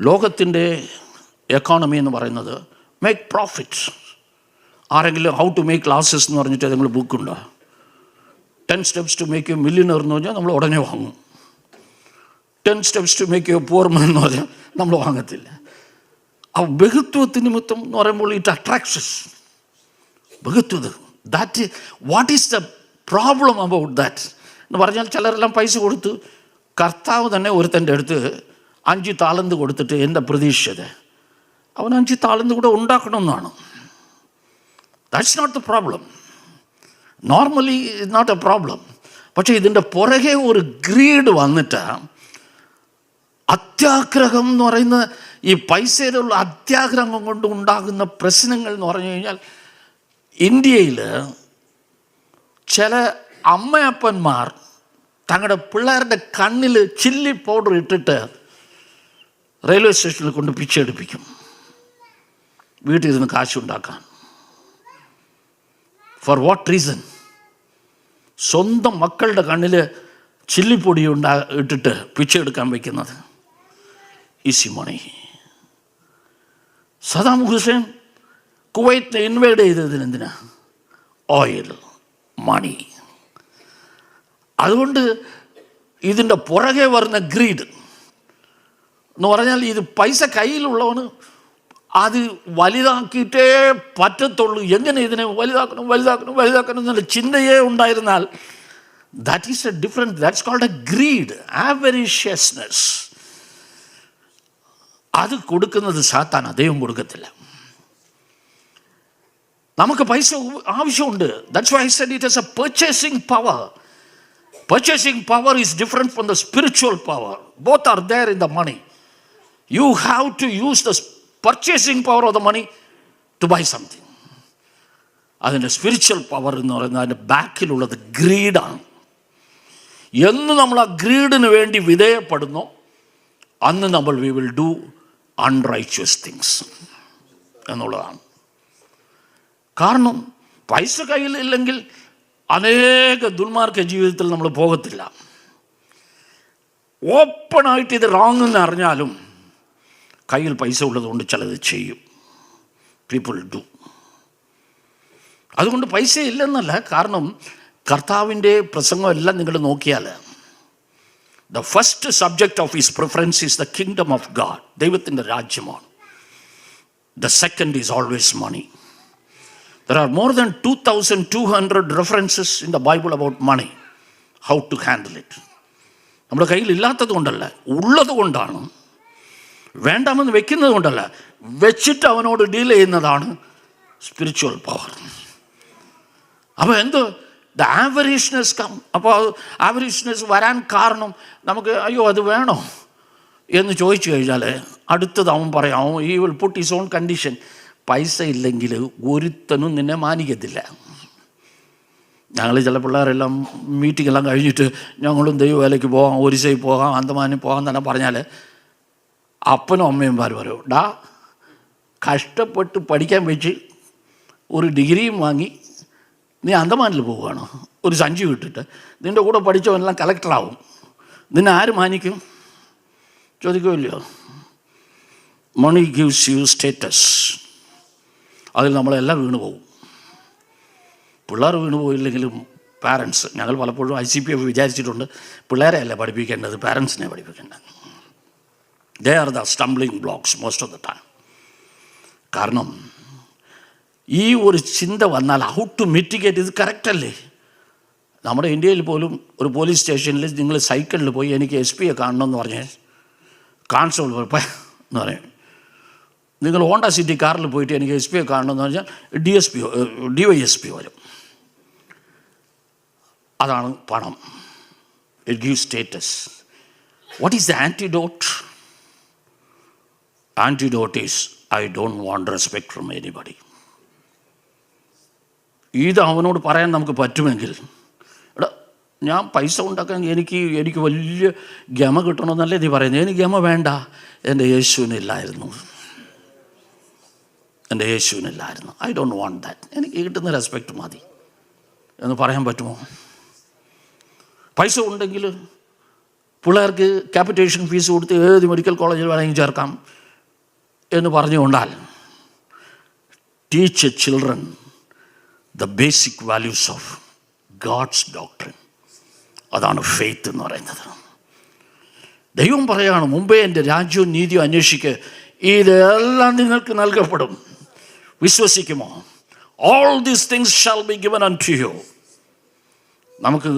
ലോകത്തിൻ്റെ എക്കോണമി എന്ന് പറയുന്നത് മേക്ക് പ്രോഫിറ്റ്സ്. ആരെങ്കിലും ഹൗ ടു മേക്ക് ലാസസ് എന്ന് പറഞ്ഞിട്ട് ഏതെങ്കിലും ബുക്കുണ്ടോ? 10 steps to make you a millionaire എന്ന് പറഞ്ഞാൽ നമ്മൾ ഉടനെ വാങ്ങും. 10 steps to make you a poor man എന്ന് പറഞ്ഞാൽ നമ്മൾ വാങ്ങത്തില്ല. ആ ബഹുത്വത്തിന് നിമിത്തം എന്ന് പറയുമ്പോൾ ഇറ്റ് അട്രാക്ട്സ് ബഹുത്വത്. That what is the problem about that എന്ന് പറഞ്ഞാൽ, ചിലരെല്ലാം പൈസ കൊടുത്ത്, കർത്താവ് തന്നെ ഒരുത്തൻ്റെ അടുത്ത് 5 താലന്ത് കൊടുത്തിട്ട് എന്താ പ്രതീക്ഷിച്ചത്? അവൻ 5 താലന്ത് കൂടെ ഉണ്ടാക്കണമെന്നാണ്. That's not the problem. Normally it not a problem. പക്ഷേ ഇതിൻ്റെ പുറകെ ഒരു ഗ്രീഡ് വന്നിട്ട്, അത്യാഗ്രഹം എന്ന് പറയുന്ന ഈ പൈസയിലുള്ള അത്യാഗ്രഹം കൊണ്ട് ഉണ്ടാകുന്ന പ്രശ്നങ്ങൾ എന്ന് പറഞ്ഞു കഴിഞ്ഞാൽ, ഇന്ത്യയിൽ ചില അമ്മയപ്പന്മാർ തങ്ങളുടെ പിള്ളേരുടെ കണ്ണിൽ ചില്ലി പൗഡർ ഇട്ടിട്ട് റെയിൽവേ സ്റ്റേഷനിൽ കൊണ്ട് പിച്ചെടുപ്പിക്കും, വീട്ടിൽ ഇരുന്ന് കാശുണ്ടാക്കാൻ. Four what reason? സ്വന്തം മക്കളുടെ കണ്ണിൽ ചില്ലിപ്പൊടി ഇട്ടിട്ട് പിച്ചെടുക്കാൻ വയ്ക്കുന്നത്. ഈസി മണി. സദാം ഹുസൈൻ കുവൈറ്റിനെ ഇൻവേഡ് ചെയ്തതിന് എന്തിനാ? ഓയിൽ, മണി. അതുകൊണ്ട് ഇതിൻ്റെ പുറകെ വരുന്ന ഗ്രീഡ് എന്ന് പറഞ്ഞാൽ, ഇത് പൈസ കയ്യിലുള്ളവന് അത് വലുതാക്കിയിട്ടേ പറ്റത്തുള്ളൂ. എങ്ങനെ ഇതിനെ വലുതാക്കണം എന്നുള്ള ചിന്തയെ ഉണ്ടായിരുന്നാൽ, that is a different, that's called a greed, avariciousness. അത് കൊടുക്കുന്നത് സാത്താൻ, ദൈവം കൊടുക്കത്തില്ല. നമുക്ക് പൈസ ആവശ്യമുണ്ട്. That's why I said it is a purchasing power. Purchasing power is different from the spiritual power. Both are there in the money. You have to use the purchasing power of the money to buy something. അതിൻ്റെ spiritual power എന്ന് പറയുന്നത് അതിൻ്റെ ബാക്കിലുള്ളത് ഗ്രീഡാണ്. എന്ന് നമ്മൾ ആ ഗ്രീഡിന് വേണ്ടി വിധേയപ്പെടുന്നോ, അന്ന് നമ്മൾ വി വിൽ ഡു അൺറൈച്വസ് തിങ്സ് എന്നുള്ളതാണ്. കാരണം പൈസ കയ്യിലില്ലെങ്കിൽ അനേക ദുർമാർഗ ജീവിതത്തിൽ നമ്മൾ പോകത്തില്ല. ഓപ്പണായിട്ട് ഇത് റോങ് എന്ന് അറിഞ്ഞാലും കയ്യിൽ പൈസ ഉള്ളതുകൊണ്ട് ചിലത് ചെയ്യും. People do. അതുകൊണ്ട് പൈസ ഇല്ലെന്നല്ല. കാരണം കർത്താവിൻ്റെ പ്രസംഗം എല്ലാം നിങ്ങൾ നോക്കിയാൽ, the first subject of his preference is the kingdom of God, ദൈവത്തിൻ്റെ രാജ്യമാണ്. The second is always money. There are more than 2,200 references in the Bible about money, how to handle it. നമ്മുടെ കയ്യിൽ ഇല്ലാത്തത് കൊണ്ടല്ല, ഉള്ളത് കൊണ്ടാണ്. വേണ്ടാമെന്ന് വെക്കുന്നത് കൊണ്ടല്ല, വെച്ചിട്ട് അവനോട് ഡീൽ ചെയ്യുന്നതാണ് സ്പിരിച്വൽ പവർ. അപ്പോൾ ദ ആവറീഷ്നെസ് കം. അപ്പോൾ ആവറീഷ്നെസ് വരാൻ കാരണം നമുക്ക് അയ്യോ അത് വേണോ എന്ന് ചോദിച്ചു കഴിഞ്ഞാൽ അടുത്തത് അവൻ പറയാം, he will put his own condition. പൈസ ഇല്ലെങ്കിൽ ഒരുത്തനും നിന്നെ മാനിക്കത്തില്ല. ഞങ്ങൾ ചില പിള്ളേരെല്ലാം മീറ്റിംഗ് എല്ലാം കഴിഞ്ഞിട്ട് ഞങ്ങളും ദൈവവേലയ്ക്ക് പോകാം, ഒരിസയിൽ പോകാം, അന്തമാനിൽ പോകാം തന്നെ പറഞ്ഞാൽ അപ്പനും അമ്മയുംമാർ പറയും, ഡാ കഷ്ടപ്പെട്ട് പഠിക്കാൻ വെച്ച് ഒരു ഡിഗ്രിയും വാങ്ങി നീ അന്തമാനിൽ പോവുകയാണോ? ഒരു സഞ്ചി വിട്ടിട്ട് നിൻ്റെ കൂടെ പഠിച്ചവനെല്ലാം കളക്ടറാവും, നിന്നെ ആര് മാനിക്കും? ചോദിക്കുമല്ലോ. മണി ഗിവ്സ് യു സ്റ്റേറ്റസ്. അതിൽ നമ്മളെല്ലാം വീണു പോകും. പിള്ളേർ വീണു പോയില്ലെങ്കിലും പാരൻസ്, ഞങ്ങൾ പലപ്പോഴും ICPF വിചാരിച്ചിട്ടുണ്ട്, പിള്ളേരെ അല്ല പഠിപ്പിക്കേണ്ടത്, പാരൻസിനെ പഠിപ്പിക്കേണ്ടത്. They are the stumbling blocks most of the time. കാരണം ഈ ഒരു ചിന്ത വന്നാൽ ഹൗ ടു മിറ്റിഗേറ്റ്, ഇത് കറക്റ്റല്ലേ? നമ്മുടെ ഇന്ത്യയിൽ പോലും ഒരു പോലീസ് സ്റ്റേഷനിൽ നിങ്ങൾ സൈക്കിളിൽ പോയി എനിക്ക് SP കാണണമെന്ന് പറഞ്ഞ് കോൺസ്റ്റബിൾ എന്ന് പറയും. നിങ്ങൾ ഹോണ്ട സിറ്റി കാറിൽ പോയിട്ട് എനിക്ക് SP കാണണമെന്ന് പറഞ്ഞാൽ DYSP വരും. അതാണ് പണം. It give status. What is the antidote? Antidote is I don't want respect from anybody. ഇത് അവനോട് പറയാൻ നമുക്ക് പറ്റുമെങ്കിൽ, എടാ ഞാൻ പൈസ ഉണ്ടാക്കാൻ എനിക്ക് വലിയ ഗമ കിട്ടണമെന്നല്ലേ നീ പറയുന്നത്. എനിക്ക് ഗമ വേണ്ട, എൻ്റെ യേശുവിനില്ലായിരുന്നു. I don't want that. എനിക്ക് കിട്ടുന്ന റെസ്പെക്റ്റ് മതി എന്ന് പറയാൻ പറ്റുമോ? പൈസ ഉണ്ടെങ്കിൽ പിള്ളേർക്ക് ക്യാപിറ്റേഷൻ ഫീസ് കൊടുത്ത് ഏത് മെഡിക്കൽ കോളേജിൽ വേണമെങ്കിൽ ചേർക്കാം എന്ന് പറഞ്ഞുകൊണ്ടാൽ, teach children the basic values of God's doctrine. അതാണ് ഫെയ്ത്ത് എന്ന് പറയുന്നത്. ദൈവം പറയുകയാണ്, മുമ്പേ എൻ്റെ രാജ്യവും നീതിയും അന്വേഷിക്കുക, ഇതെല്ലാം നിങ്ങൾക്ക് നൽകപ്പെടും. വിശ്വസിക്കുമോ? All these things shall be given unto you. നമുക്ക്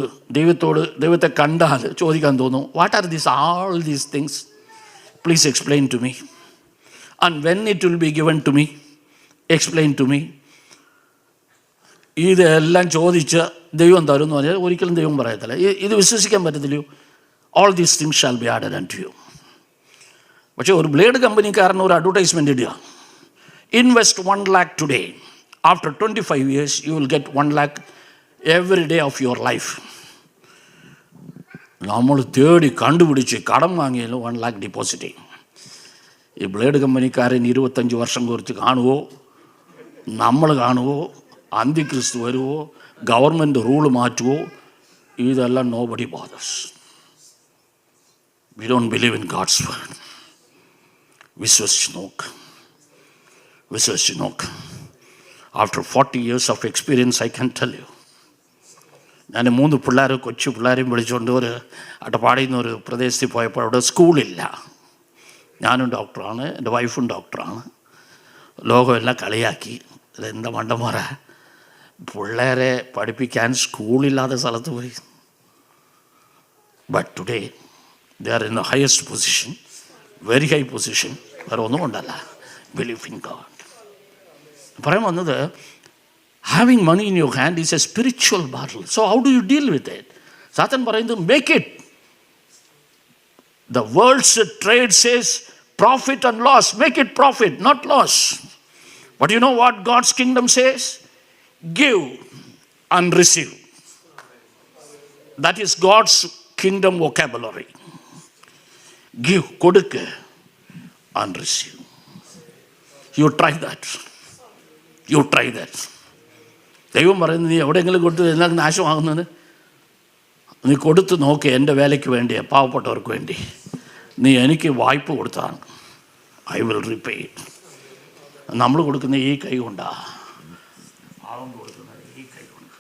ദൈവത്തെ കണ്ടാൽ ചോദിക്കാൻ തോന്നും, what are these all these things? Please explain to me. And when it will be given to me, explain to me. ഇതെല്ലാം ചോദിച്ച് ദൈവം തരും എന്ന് പറഞ്ഞാൽ ഒരിക്കലും ദൈവം പറയത്തില്ല. ഇത് വിശ്വസിക്കാൻ പറ്റത്തില്ലയോ? All these things shall be added unto you. പക്ഷേ ഒരു ബ്ലേഡ് കമ്പനിക്കാരന് ഒരു അഡ്വർടൈസ്മെൻ്റ് ഇടുക, invest 1 lakh today, after 25 years you will get 1 lakh every day of your life. നമ്മൾ തേടി കണ്ടുപിടിച്ച് കടം വാങ്ങിയാലും 1 lakh ഡെപ്പോസിറ്റ് ചെയ്യും. ഈ ബ്ലേഡ് കമ്പനിക്കാരൻ 25 വർഷം കുറിച്ച് കാണുമോ, നമ്മൾ കാണുമോ, അന്തിക്രിസ്തു വരുമോ, ഗവൺമെൻറ് റൂൾ മാറ്റുമോ, ഇതെല്ലാം nobody bothers. We don't believe in God's word. വിശ്വസിച്ച് നോക്ക്. After 40 years of experience I can tell you, ഞാൻ 3 പിള്ളേർ, കൊച്ചു പിള്ളേരെയും വിളിച്ചുകൊണ്ട് ഒരു അട്ടപ്പാടിയിൽ നിന്ന് ഒരു പ്രദേശത്തിൽ പോയപ്പോൾ അവിടെ സ്കൂളില്ല. ഞാനും ഡോക്ടറാണ്, എൻ്റെ വൈഫും ഡോക്ടറാണ്. ലോകമെല്ലാം കളിയാക്കി, ഇതെന്താ മണ്ടന്മാര, പിള്ളേരെ പഠിപ്പിക്കാൻ സ്കൂളില്ലാത്ത സ്ഥലത്ത് പോയി. But today they are in the highest position, very high position. വേറെ ഒന്നും കൊണ്ടല്ല, ബിലീവ് ഇൻ ഗോഡ്. പറയാൻ വന്നത്, having money in your hand is a spiritual battle. So how do you deal with it? സാത്താൻ പറയുന്നത്, make it. The world's trade says profit and loss. Make it profit, not loss. But you know what God's kingdom says? Give and receive. That is God's kingdom vocabulary. Give, കൊടുക്ക, and receive. You try that. You try that. ദൈവം പറയുന്നത്, നീ എവിടെയെങ്കിലും കൊടുത്ത് എന്നാൽ നാശമാകുന്നത്, നീ കൊടുത്ത് നോക്കി. എൻ്റെ വേലയ്ക്ക് വേണ്ടി, പാവപ്പെട്ടവർക്ക് വേണ്ടി നീ എനിക്ക് വായ്പ കൊടുത്താണ്. I will repay it. നമ്മൾ കൊടുക്കുന്ന ഈ കൈ കൊണ്ടാണ്, അവൻ കൊടുക്കുന്നത് ഈ കൈ കൊണ്ട്.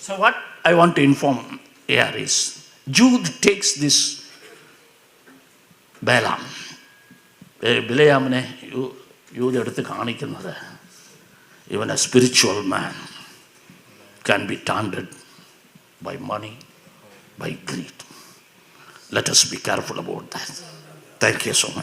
So what I want to inform here is, Jude takes this ബിലയാമിനെ യൂദ് എടുത്ത് കാണിക്കുന്നത്, even a spiritual man can be taunted by money, by greed. Let us be careful about that. Thank you so much.